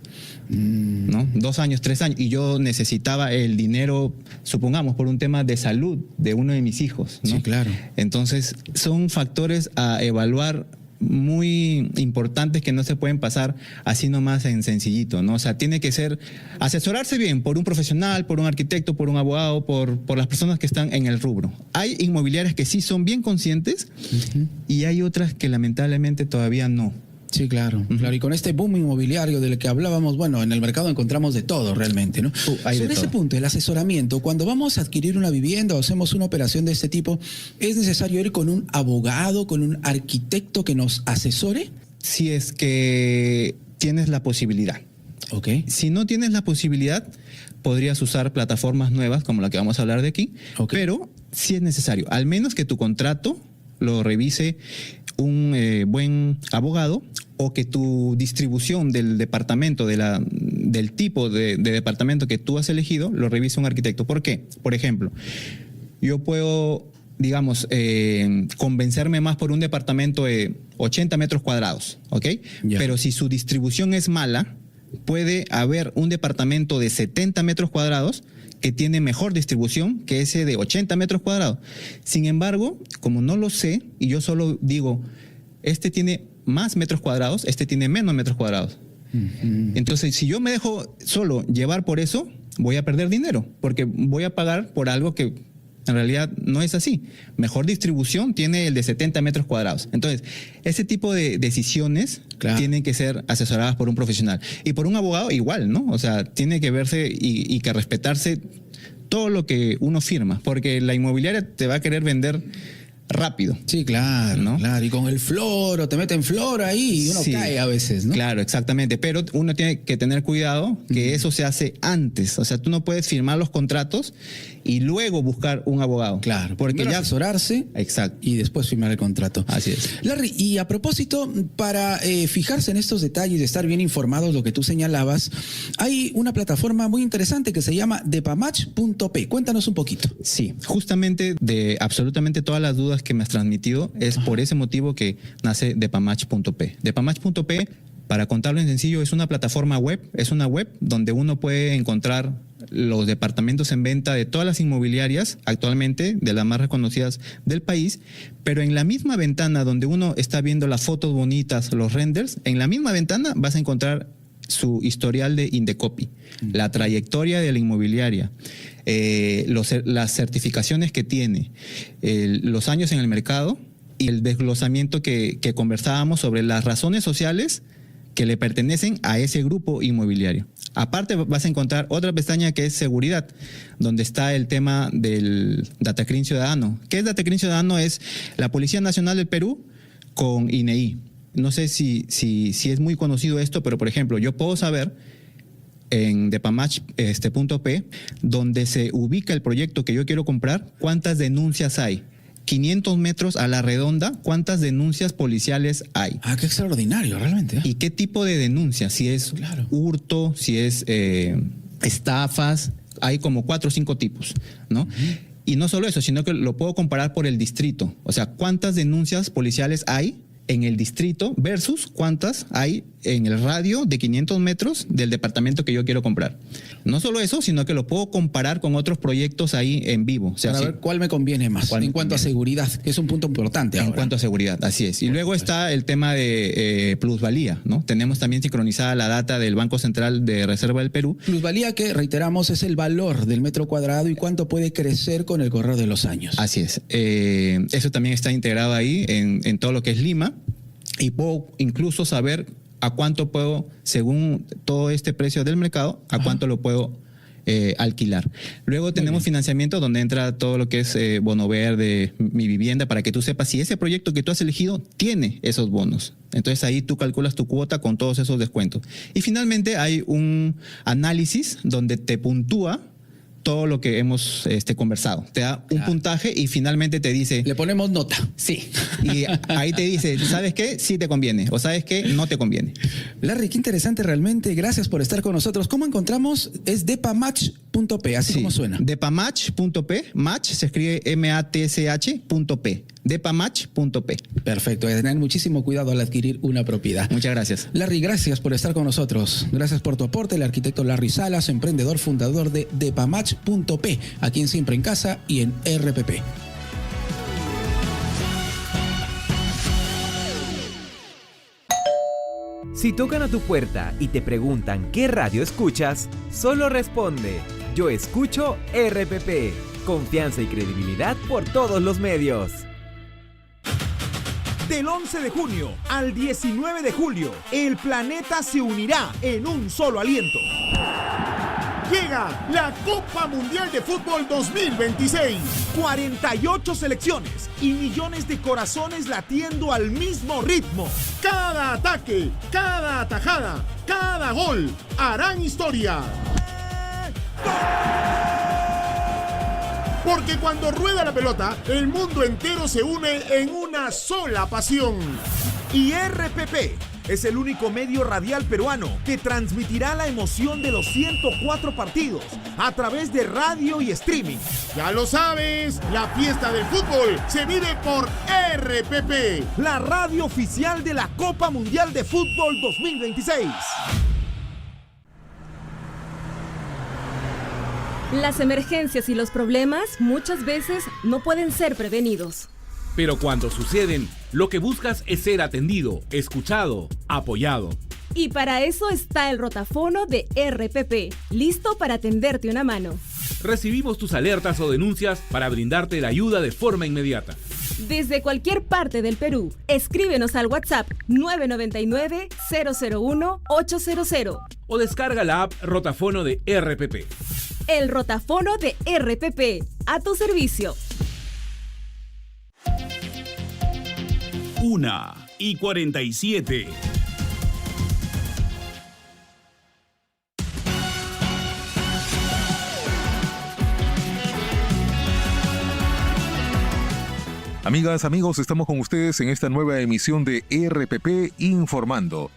¿No? 2 años, 3 años, y yo necesitaba el dinero, supongamos, por un tema de salud de uno de mis hijos, ¿no? Sí, claro. Entonces, son factores a evaluar muy importantes que no se pueden pasar así nomás en sencillito, ¿no? O sea, tiene que ser asesorarse bien por un profesional, por un arquitecto, por un abogado, por las personas que están en el rubro. Hay inmobiliarias que sí son bien conscientes y hay otras que lamentablemente todavía no. Sí, claro, claro. Y con este boom inmobiliario del que hablábamos, bueno, en el mercado encontramos de todo realmente, ¿no? Sobre ese punto, el asesoramiento, cuando vamos a adquirir una vivienda o hacemos una operación de este tipo, ¿es necesario ir con un abogado, con un arquitecto que nos asesore? Si es que tienes la posibilidad. Ok. Si no tienes la posibilidad, podrías usar plataformas nuevas como la que vamos a hablar de aquí, pero sí es necesario, al menos que tu contrato lo revise un buen abogado, o que tu distribución del departamento, del tipo de departamento que tú has elegido, lo revise un arquitecto. ¿Por qué? Por ejemplo, yo puedo, digamos, convencerme más por un departamento de 80 metros cuadrados, ¿ok? Yeah. Pero si su distribución es mala, puede haber un departamento de 70 metros cuadrados que tiene mejor distribución que ese de 80 metros cuadrados. Sin embargo, como no lo sé, y yo solo digo, este tiene más metros cuadrados, este tiene menos metros cuadrados. Entonces, si yo me dejo solo llevar por eso, voy a perder dinero, porque voy a pagar por algo que en realidad no es así. Mejor distribución tiene el de 70 metros cuadrados. Entonces, ese tipo de decisiones tienen que ser asesoradas por un profesional. Y por un abogado igual, ¿no? O sea, tiene que verse y que respetarse todo lo que uno firma, porque la inmobiliaria te va a querer vender rápido. Sí, claro, ¿no? Claro. Y con el floro, te meten flor ahí y uno cae a veces, ¿no? Claro, exactamente. Pero uno tiene que tener cuidado que eso se hace antes. O sea, tú no puedes firmar los contratos y luego buscar un abogado. Claro, porque ya asesorarse. Exacto. Y después firmar el contrato. Así es. Larry, y a propósito, para fijarse en estos detalles, de estar bien informados, lo que tú señalabas, hay una plataforma muy interesante que se llama depamatch.p. Cuéntanos un poquito. Sí, justamente de absolutamente todas las dudas que me has transmitido, es por ese motivo que nace depamatch.p. Depamatch.p, para contarlo en sencillo, es una plataforma web, es una web donde uno puede encontrar los departamentos en venta de todas las inmobiliarias actualmente, de las más reconocidas del país, pero en la misma ventana donde uno está viendo las fotos bonitas, los renders, en la misma ventana vas a encontrar su historial de Indecopy, la trayectoria de la inmobiliaria, las certificaciones que tiene, los años en el mercado y el desglosamiento que conversábamos sobre las razones sociales que le pertenecen a ese grupo inmobiliario. Aparte vas a encontrar otra pestaña que es seguridad, donde está el tema del Datacrin Ciudadano. ¿Qué es Datacrin Ciudadano? Es la Policía Nacional del Perú con INEI. No sé si es muy conocido esto, pero por ejemplo, yo puedo saber en depamatch.p, donde se ubica el proyecto que yo quiero comprar, cuántas denuncias hay. 500 metros a la redonda, ¿cuántas denuncias policiales hay? Qué extraordinario, realmente. ¿Y qué tipo de denuncias? Si es hurto, si es estafas, hay como 4 o 5 tipos, ¿no? Y no solo eso, sino que lo puedo comparar por el distrito. O sea, ¿cuántas denuncias policiales hay en el distrito versus cuántas hay en el radio de 500 metros del departamento que yo quiero comprar. No solo eso, sino que lo puedo comparar con otros proyectos ahí en vivo. O sea, para ver cuál me conviene más en cuanto a seguridad, que es un punto importante ahora. En cuanto a seguridad, así es. Y luego está el tema de plusvalía, ¿no? Tenemos también sincronizada la data del Banco Central de Reserva del Perú. Plusvalía, que reiteramos es el valor del metro cuadrado y cuánto puede crecer con el correr de los años. Así es. Eso también está integrado ahí en todo lo que es Lima, y puedo incluso saber a cuánto puedo, según todo este precio del mercado, a cuánto lo puedo alquilar. Luego tenemos financiamiento, donde entra todo lo que es bono verde, mi vivienda, para que tú sepas si ese proyecto que tú has elegido tiene esos bonos. Entonces ahí tú calculas tu cuota con todos esos descuentos. Y finalmente hay un análisis donde te puntúa todo lo que hemos conversado. Te da un puntaje y finalmente te dice... Le ponemos nota. Sí. Y ahí te dice, ¿sabes qué? Sí te conviene. O ¿sabes qué? No te conviene. Larry, qué interesante realmente. Gracias por estar con nosotros. ¿Cómo encontramos? Es depamatch.p, así como suena. Depamatch.p. Match se escribe matsh.p. Depamatch.p. Perfecto. Hay que tener muchísimo cuidado al adquirir una propiedad. Muchas gracias. Larry, gracias por estar con nosotros. Gracias por tu aporte. El arquitecto Larry Salas, emprendedor, fundador de Depamatch.p, aquí en Siempre en Casa y en RPP. Si tocan a tu puerta y te preguntan qué radio escuchas, solo responde: yo escucho RPP. Confianza y credibilidad por todos los medios. Del 11 de junio al 19 de julio, el planeta se unirá en un solo aliento. Llega la Copa Mundial de Fútbol 2026. 48 selecciones y millones de corazones latiendo al mismo ritmo. Cada ataque, cada atajada, cada gol harán historia. Porque cuando rueda la pelota, el mundo entero se une en una sola pasión. Y RPP es el único medio radial peruano que transmitirá la emoción de los 104 partidos a través de radio y streaming. Ya lo sabes, la fiesta del fútbol se vive por RPP, la radio oficial de la Copa Mundial de Fútbol 2026. Las emergencias y los problemas muchas veces no pueden ser prevenidos. Pero cuando suceden, lo que buscas es ser atendido, escuchado, apoyado. Y para eso está el rotafono de RPP, listo para tenderte una mano. Recibimos tus alertas o denuncias para brindarte la ayuda de forma inmediata. Desde cualquier parte del Perú, escríbenos al WhatsApp 999-001-800. O descarga la app Rotafono de RPP. El rotafono de RPP, a tu servicio. 1:47. Amigas, amigos, estamos con ustedes en esta nueva emisión de RPP Informando.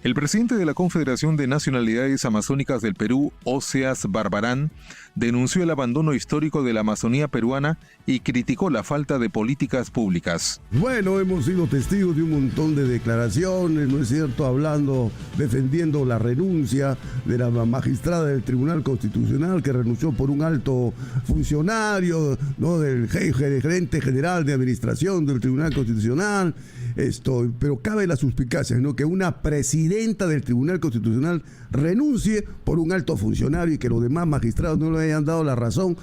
El presidente de la Confederación de Nacionalidades Amazónicas del Perú, Oseas Barbarán, denunció el abandono histórico de la Amazonía peruana y criticó la falta de políticas públicas. Bueno, hemos sido testigos de un montón de declaraciones, ¿no es cierto?, defendiendo la renuncia de la magistrada del Tribunal Constitucional, que renunció por un alto funcionario, ¿no?, del gerente general de administración del Tribunal Constitucional. Pero cabe la suspicacia, ¿no?, que una presidenta del Tribunal Constitucional renuncie por un alto funcionario y que los demás magistrados no le hayan dado la razón.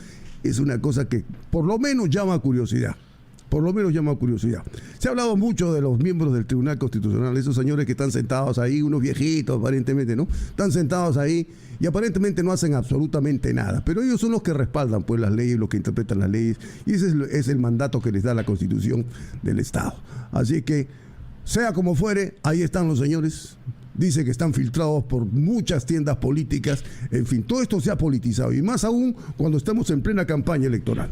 Es una cosa que por lo menos llama a curiosidad. Se ha hablado mucho de los miembros del Tribunal Constitucional, esos señores que están sentados ahí, unos viejitos aparentemente, ¿no? Están sentados ahí y aparentemente no hacen absolutamente nada, pero ellos son los que respaldan pues las leyes, los que interpretan las leyes, y ese es el mandato que les da la Constitución del Estado. Así que, sea como fuere, ahí están los señores. Dice que están filtrados por muchas tiendas políticas. En fin, todo esto se ha politizado, y más aún cuando estamos en plena campaña electoral.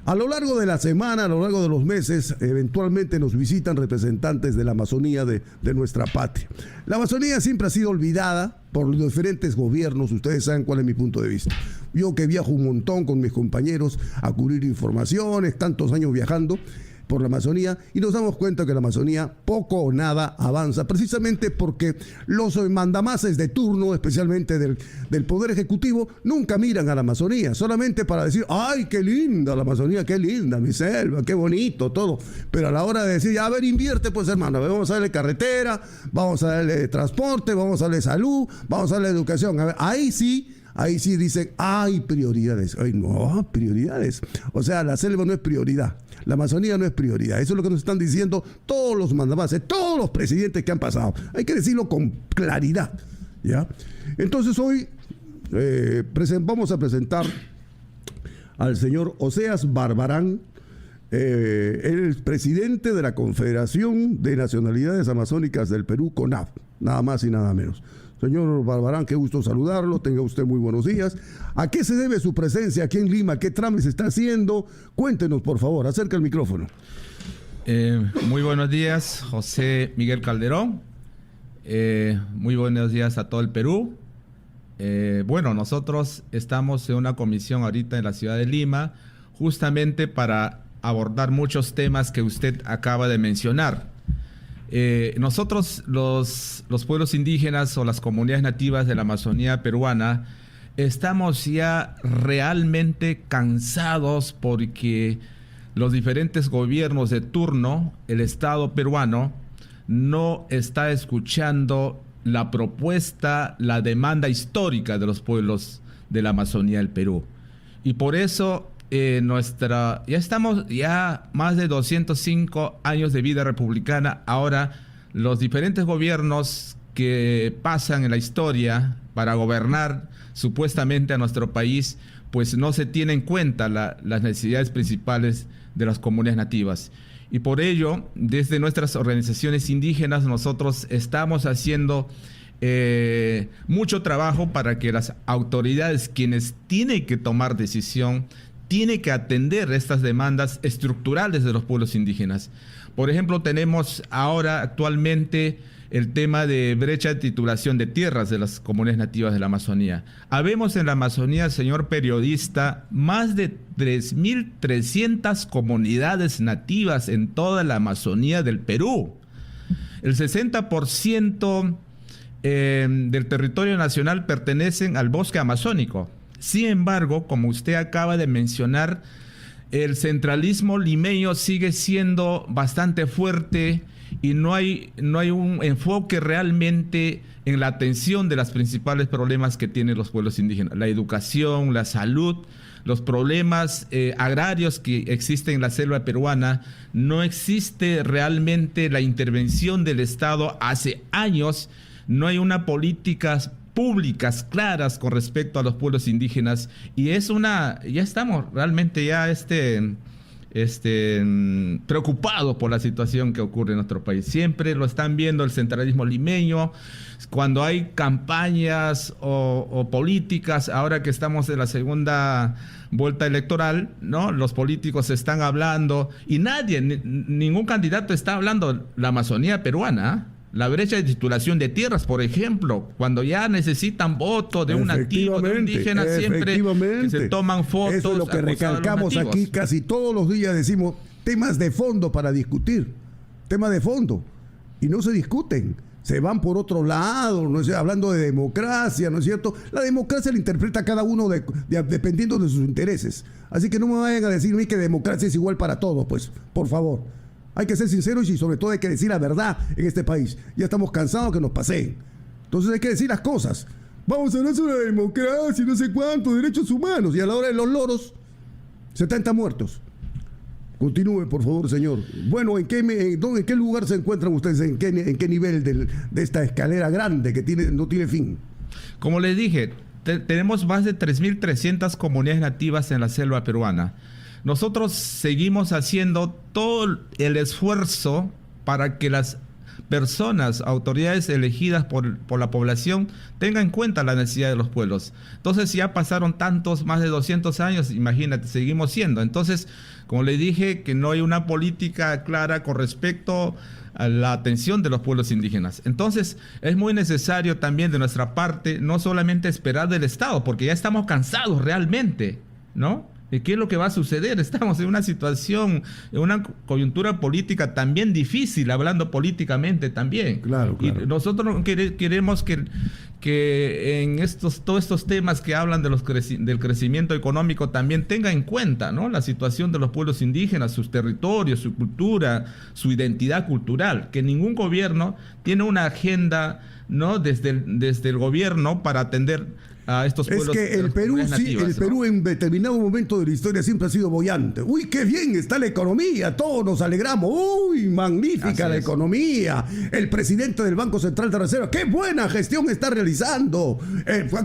A lo largo de la semana, a lo largo de los meses, eventualmente nos visitan representantes de la Amazonía de nuestra patria. La Amazonía siempre ha sido olvidada por los diferentes gobiernos. Ustedes saben cuál es mi punto de vista. Yo, que viajo un montón con mis compañeros a cubrir informaciones, tantos años viajando, por la Amazonía, y nos damos cuenta que la Amazonía poco o nada avanza, precisamente porque los mandamases de turno, especialmente del Poder Ejecutivo, nunca miran a la Amazonía, solamente para decir, ¡ay, qué linda la Amazonía, qué linda mi selva, qué bonito todo! Pero a la hora de decir, a ver, invierte pues hermano, vamos a darle carretera, vamos a darle transporte, vamos a darle salud, vamos a darle educación, a ver, ahí sí dicen, hay prioridades. Ay, no, prioridades. O sea, la selva no es prioridad. La Amazonía no es prioridad. Eso es lo que nos están diciendo todos los mandamases, todos los presidentes que han pasado. Hay que decirlo con claridad, ¿ya? Entonces hoy vamos a presentar al señor Oseas Barbarán, el presidente de la Confederación de Nacionalidades Amazónicas del Perú, CONAF, nada más y nada menos. Señor Barbarán, qué gusto saludarlo, tenga usted muy buenos días. ¿A qué se debe su presencia aquí en Lima? ¿Qué trámites está haciendo? Cuéntenos, por favor, acerca el micrófono. Muy buenos días, José Miguel Calderón. Muy buenos días a todo el Perú. Bueno, nosotros estamos en una comisión ahorita en la ciudad de Lima, justamente para abordar muchos temas que usted acaba de mencionar. Nosotros, los pueblos indígenas o las comunidades nativas de la Amazonía peruana, estamos ya realmente cansados porque los diferentes gobiernos de turno, el Estado peruano, no está escuchando la propuesta, la demanda histórica de los pueblos de la Amazonía del Perú. Y por eso ya estamos más de 205 años de vida republicana. Ahora los diferentes gobiernos que pasan en la historia para gobernar supuestamente a nuestro país, pues no se tienen en cuenta las necesidades principales de las comunidades nativas. Y por ello, desde nuestras organizaciones indígenas, nosotros estamos haciendo mucho trabajo para que las autoridades, quienes tienen que tomar decisión, tiene que atender estas demandas estructurales de los pueblos indígenas. Por ejemplo, tenemos ahora actualmente el tema de brecha de titulación de tierras de las comunidades nativas de la Amazonía. Habemos en la Amazonía, señor periodista, más de 3.300 comunidades nativas en toda la Amazonía del Perú. El 60% del territorio nacional pertenecen al bosque amazónico. Sin embargo, como usted acaba de mencionar, el centralismo limeño sigue siendo bastante fuerte y no hay un enfoque realmente en la atención de los principales problemas que tienen los pueblos indígenas: la educación, la salud, los problemas agrarios que existen en la selva peruana. No existe realmente la intervención del Estado hace años. No hay una política públicas claras con respecto a los pueblos indígenas, y ya estamos realmente preocupados por la situación que ocurre en nuestro país. Siempre lo están viendo el centralismo limeño. Cuando hay campañas o políticas, ahora que estamos en la segunda vuelta electoral, ¿no? Los políticos están hablando y ningún candidato está hablando de la Amazonía peruana. La brecha de titulación de tierras, por ejemplo, cuando ya necesitan votos de un nativo, de un indígena, siempre que se toman fotos. Eso es lo que recalcamos aquí casi todos los días, decimos temas de fondo para discutir, temas de fondo, y no se discuten, se van por otro lado, no sé, hablando de democracia, ¿no es cierto? La democracia la interpreta cada uno dependiendo de sus intereses, así que no me vayan a decir que democracia es igual para todos, pues, por favor. Hay que ser sinceros y sobre todo hay que decir la verdad en este país. Ya estamos cansados que nos paseen. Entonces hay que decir las cosas. Vamos a hablar sobre la democracia, no sé cuánto, derechos humanos. Y a la hora de los loros, 70 muertos. Continúe, por favor, señor. Bueno, ¿en qué lugar se encuentran ustedes? ¿En qué nivel de esta escalera grande que no tiene fin? Como les dije, tenemos más de 3.300 comunidades nativas en la selva peruana. Nosotros seguimos haciendo todo el esfuerzo para que las personas, autoridades elegidas por la población, tengan en cuenta la necesidad de los pueblos. Entonces ya pasaron más de 200 años, imagínate, seguimos siendo. Entonces, como le dije, que no hay una política clara con respecto a la atención de los pueblos indígenas. Entonces, es muy necesario también de nuestra parte, no solamente esperar del Estado, porque ya estamos cansados realmente, ¿no? ¿Qué es lo que va a suceder? Estamos en una situación, en una coyuntura política también difícil, hablando políticamente también. Claro. Y nosotros queremos que en todos estos temas que hablan del crecimiento económico también tenga en cuenta, ¿no?, la situación de los pueblos indígenas, sus territorios, su cultura, su identidad cultural, que ningún gobierno tiene una agenda, ¿no?, desde el gobierno para atender a estos pueblos. Es que el Perú, nativas, el Perú en determinado momento de la historia siempre ha sido boyante. Uy, qué bien está la economía, todos nos alegramos. Uy, magnífica la economía. El presidente del Banco Central de Reserva, qué buena gestión está realizando.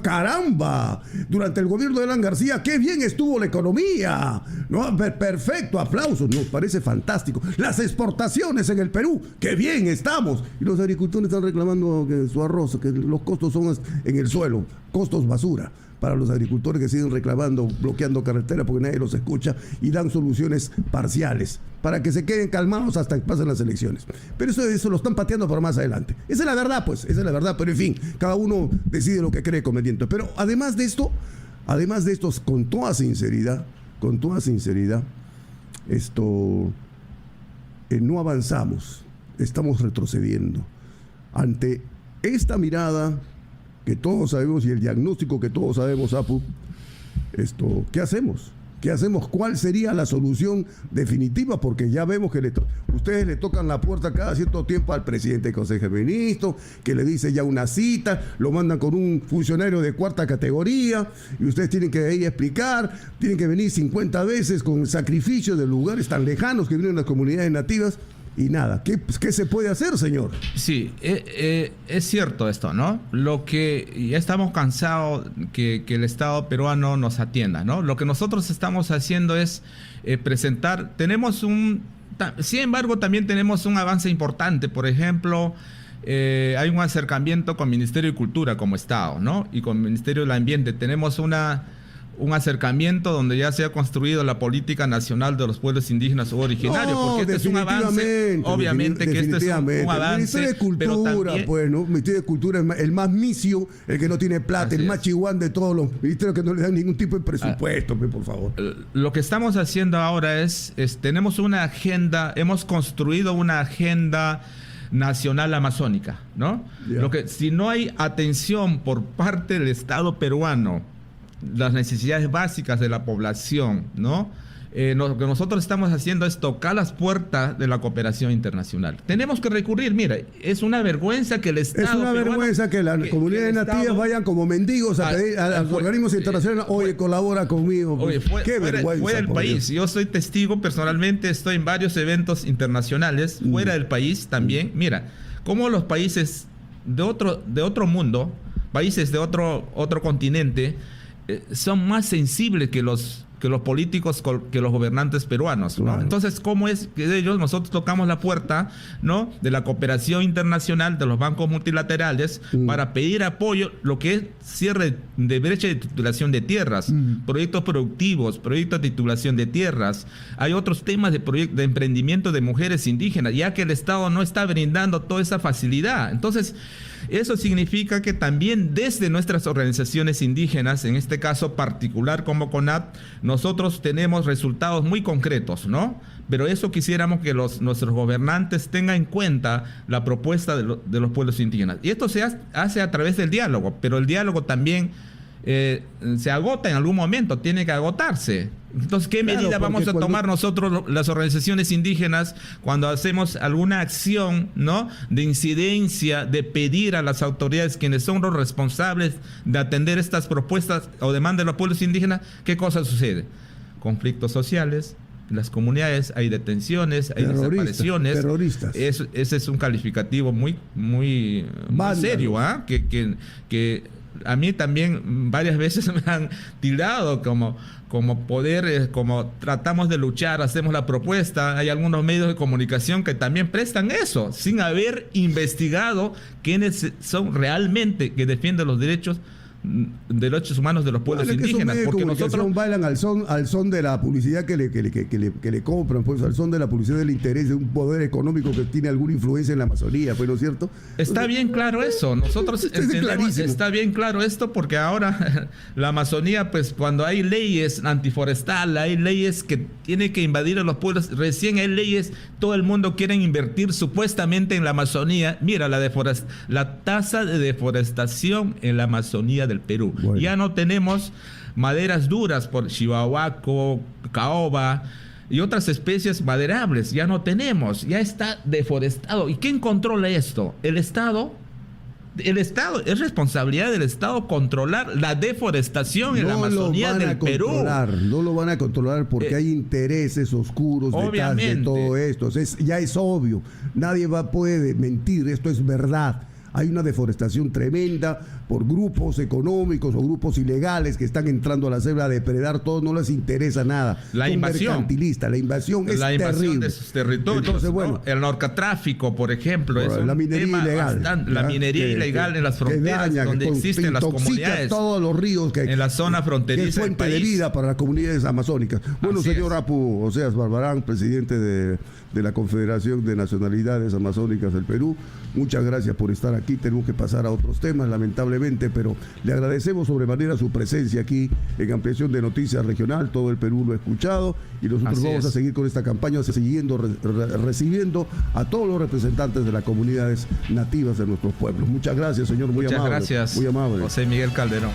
Caramba, durante el gobierno de Alan García, qué bien estuvo la economía. No, perfecto, aplausos, nos parece fantástico. Las exportaciones en el Perú, qué bien estamos. Y los agricultores están reclamando que su arroz, que los costos son en el suelo, costos basura para los agricultores que siguen reclamando, bloqueando carreteras porque nadie los escucha y dan soluciones parciales para que se queden calmados hasta que pasen las elecciones. Pero eso lo están pateando para más adelante. Esa es la verdad, pues, esa es la verdad, pero en fin, cada uno decide lo que cree conveniente. Pero además de esto, con toda sinceridad, no avanzamos, estamos retrocediendo ante esta mirada que todos sabemos y el diagnóstico que todos sabemos, Apu. ¿Qué hacemos? ¿Qué hacemos? ¿Cuál sería la solución definitiva? Porque ya vemos que ustedes le tocan la puerta cada cierto tiempo al presidente del Consejo de Ministros, que le dice ya una cita, lo mandan con un funcionario de cuarta categoría, y ustedes tienen que ir a explicar, tienen que venir 50 veces con sacrificio de lugares tan lejanos que vienen las comunidades nativas. Y nada, ¿qué se puede hacer, señor? Sí, es cierto esto, ¿no? Lo que ya estamos cansados que el Estado peruano nos atienda, ¿no? Lo que nosotros estamos haciendo es presentar, sin embargo, también tenemos un avance importante. Por ejemplo, hay un acercamiento con el Ministerio de Cultura como Estado, ¿no? Y con el Ministerio del Ambiente tenemos un acercamiento donde ya se ha construido la política nacional de los pueblos indígenas o originarios, porque este es un avance, obviamente que este es un avance. El Ministerio de Cultura, también, pues, ¿no? El Ministerio de Cultura es el más misio, el que no tiene plata, el más chihuán de todos los ministerios que no le dan ningún tipo de presupuesto, por favor. Lo que estamos haciendo ahora es tenemos una agenda, hemos construido una agenda nacional amazónica, ¿no? Yeah. Lo que, si no hay atención por parte del Estado peruano, las necesidades básicas de la población, ¿no? Lo que nosotros estamos haciendo es tocar las puertas de la cooperación internacional. Tenemos que recurrir, mira, es una vergüenza que el Estado... Es una vergüenza que las comunidades nativas vayan como mendigos a pedir a los organismos internacionales, oye, colabora conmigo. Oye, qué vergüenza. Fuera del país, yo soy testigo personalmente, estoy en varios eventos internacionales, fuera del país también. Mira, cómo los países de otro mundo, países de otro continente, son más sensibles que los políticos, que los gobernantes peruanos, ¿no? Claro. Entonces, ¿cómo es que nosotros tocamos la puerta, ¿no?, de la cooperación internacional, de los bancos multilaterales, para pedir apoyo, lo que es cierre de brecha de titulación de tierras, proyectos productivos, proyectos de titulación de tierras? Hay otros temas de emprendimiento de mujeres indígenas, ya que el Estado no está brindando toda esa facilidad. Entonces, eso significa que también desde nuestras organizaciones indígenas, en este caso particular como CONAT, nosotros tenemos resultados muy concretos, ¿no? Pero eso quisiéramos que nuestros gobernantes tengan en cuenta la propuesta de los pueblos indígenas. Y esto se hace a través del diálogo, pero el diálogo también se agota en algún momento, tiene que agotarse. Entonces, ¿qué medida vamos a tomar nosotros, las organizaciones indígenas, cuando hacemos alguna acción, ¿no?, de incidencia, de pedir a las autoridades, quienes son los responsables de atender estas propuestas o demandas de los pueblos indígenas? ¿Qué cosa sucede? Conflictos sociales, en las comunidades hay detenciones, hay desapariciones. Terroristas. Ese es un calificativo muy serio, ¿ah? Que a mí también varias veces me han tildado como tratamos de luchar, hacemos la propuesta. Hay algunos medios de comunicación que también prestan eso, sin haber investigado quiénes son realmente que defienden los derechos derechos humanos de los pueblos indígenas, porque nosotros bailan al son de la publicidad que le compran, pues al son de la publicidad del interés de un poder económico que tiene alguna influencia en la Amazonía, pues, ¿no es cierto? Está bien claro eso, nosotros entendemos, está bien claro esto, porque ahora la Amazonía, pues cuando hay leyes antiforestal, hay leyes que tienen que invadir a los pueblos, recién hay leyes, todo el mundo quiere invertir supuestamente en la Amazonía. Mira, la tasa de deforestación en la Amazonía del Perú. Bueno. Ya no tenemos maderas duras por chihuahuaco, caoba y otras especies maderables. Ya no tenemos, ya está deforestado. ¿Y quién controla esto? El Estado. El Estado, es responsabilidad del Estado controlar la deforestación en la Amazonía del Perú. No lo van a controlar porque hay intereses oscuros detrás de todo esto. Ya es obvio. Nadie puede mentir. Esto es verdad. Hay una deforestación tremenda por grupos económicos o grupos ilegales que están entrando a la selva a depredar todo, no les interesa nada. La invasión es terrible. De sus territorios. Entonces, bueno, el narcotráfico, por ejemplo, es la minería ilegal. La minería ilegal en las fronteras donde existen las comunidades. Todos los ríos en la zona fronteriza. Que es fuente de vida para las comunidades amazónicas. Bueno, señor Apu Oseas Barbarán, presidente de la Confederación de Nacionalidades Amazónicas del Perú, muchas gracias por estar aquí. Tenemos que pasar a otros temas, lamentablemente, pero le agradecemos sobremanera su presencia aquí en Ampliación de Noticias Regional. Todo el Perú lo ha escuchado y nosotros vamos a seguir con esta campaña, recibiendo a todos los representantes de las comunidades nativas de nuestros pueblos. Muchas gracias, señor. Muy amable. Muchas gracias, muy amable. José Miguel Calderón.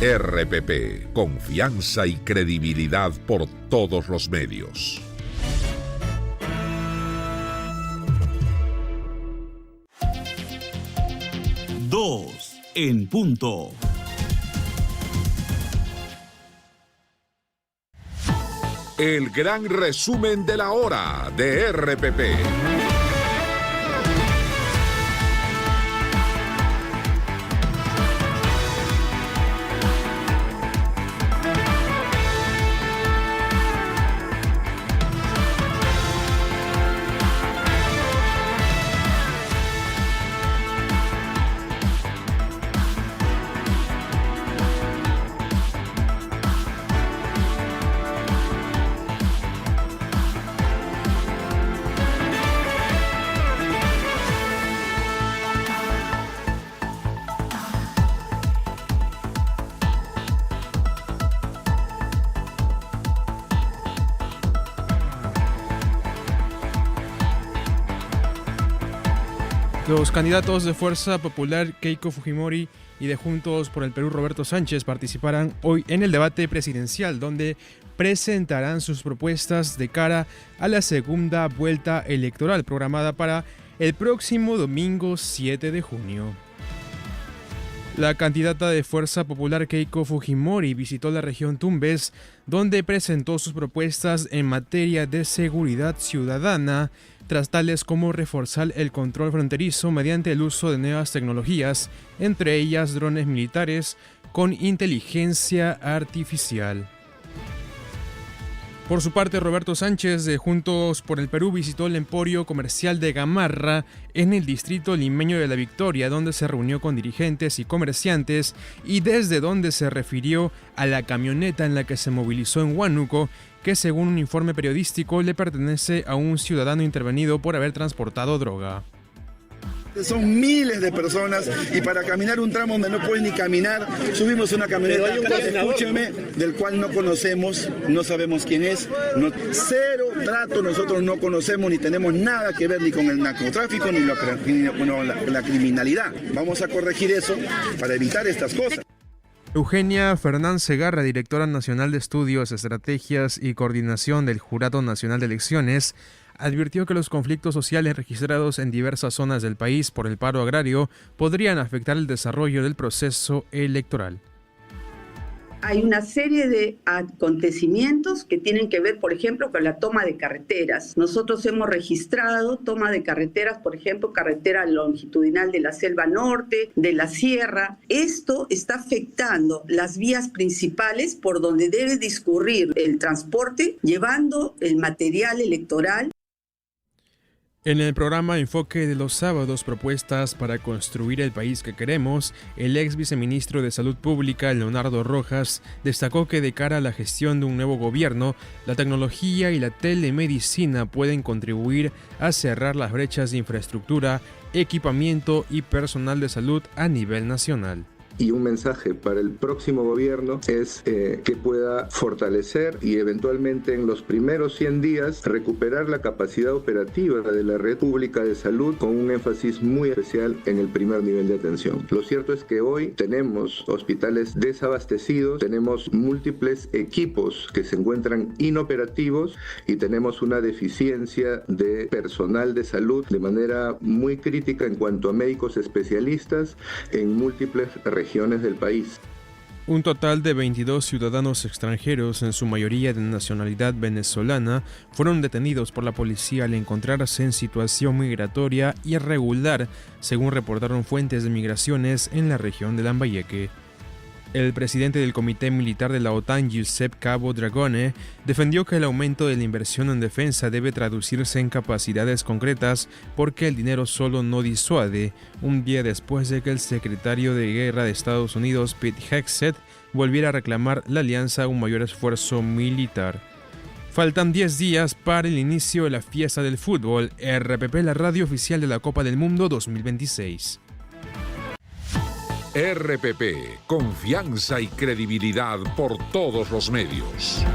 RPP, confianza y credibilidad por todos los medios. En punto. El gran resumen de la hora de RPP. Los candidatos de Fuerza Popular Keiko Fujimori y de Juntos por el Perú Roberto Sánchez participarán hoy en el debate presidencial, donde presentarán sus propuestas de cara a la segunda vuelta electoral programada para el próximo domingo 7 de junio. La candidata de Fuerza Popular Keiko Fujimori visitó la región Tumbes, donde presentó sus propuestas en materia de seguridad ciudadana, tras tales como reforzar el control fronterizo mediante el uso de nuevas tecnologías, entre ellas drones militares con inteligencia artificial. Por su parte, Roberto Sánchez de Juntos por el Perú visitó el emporio comercial de Gamarra en el distrito limeño de La Victoria, donde se reunió con dirigentes y comerciantes y desde donde se refirió a la camioneta en la que se movilizó en Huánuco, que según un informe periodístico le pertenece a un ciudadano intervenido por haber transportado droga. Son miles de personas y para caminar un tramo donde no pueden ni caminar, subimos una camioneta, escúcheme, del cual no conocemos, no sabemos quién es, cero trato, nosotros no conocemos ni tenemos nada que ver ni con el narcotráfico ni la criminalidad. Vamos a corregir eso para evitar estas cosas. Eugenia Fernán Segarra, directora nacional de Estudios, Estrategias y Coordinación del Jurado Nacional de Elecciones, advirtió que los conflictos sociales registrados en diversas zonas del país por el paro agrario podrían afectar el desarrollo del proceso electoral. Hay una serie de acontecimientos que tienen que ver, por ejemplo, con la toma de carreteras. Nosotros hemos registrado toma de carreteras, por ejemplo, carretera longitudinal de la Selva Norte, de la Sierra. Esto está afectando las vías principales por donde debe discurrir el transporte, llevando el material electoral. En el programa Enfoque de los sábados, propuestas para construir el país que queremos, el ex viceministro de Salud Pública, Leonardo Rojas, destacó que de cara a la gestión de un nuevo gobierno, la tecnología y la telemedicina pueden contribuir a cerrar las brechas de infraestructura, equipamiento y personal de salud a nivel nacional. Y un mensaje para el próximo gobierno es que pueda fortalecer y eventualmente en los primeros 100 días recuperar la capacidad operativa de la red pública de salud con un énfasis muy especial en el primer nivel de atención. Lo cierto es que hoy tenemos hospitales desabastecidos, tenemos múltiples equipos que se encuentran inoperativos y tenemos una deficiencia de personal de salud de manera muy crítica en cuanto a médicos especialistas en múltiples regiones del país. Un total de 22 ciudadanos extranjeros, en su mayoría de nacionalidad venezolana, fueron detenidos por la policía al encontrarse en situación migratoria irregular, según reportaron fuentes de migraciones en la región de Lambayeque. El presidente del Comité Militar de la OTAN, Giuseppe Cabo Dragone, defendió que el aumento de la inversión en defensa debe traducirse en capacidades concretas porque el dinero solo no disuade, un día después de que el secretario de Guerra de Estados Unidos, Pete Hegseth, volviera a reclamar la alianza a un mayor esfuerzo militar. Faltan 10 días para el inicio de la fiesta del fútbol. RPP, la radio oficial de la Copa del Mundo 2026. RPP, confianza y credibilidad por todos los medios.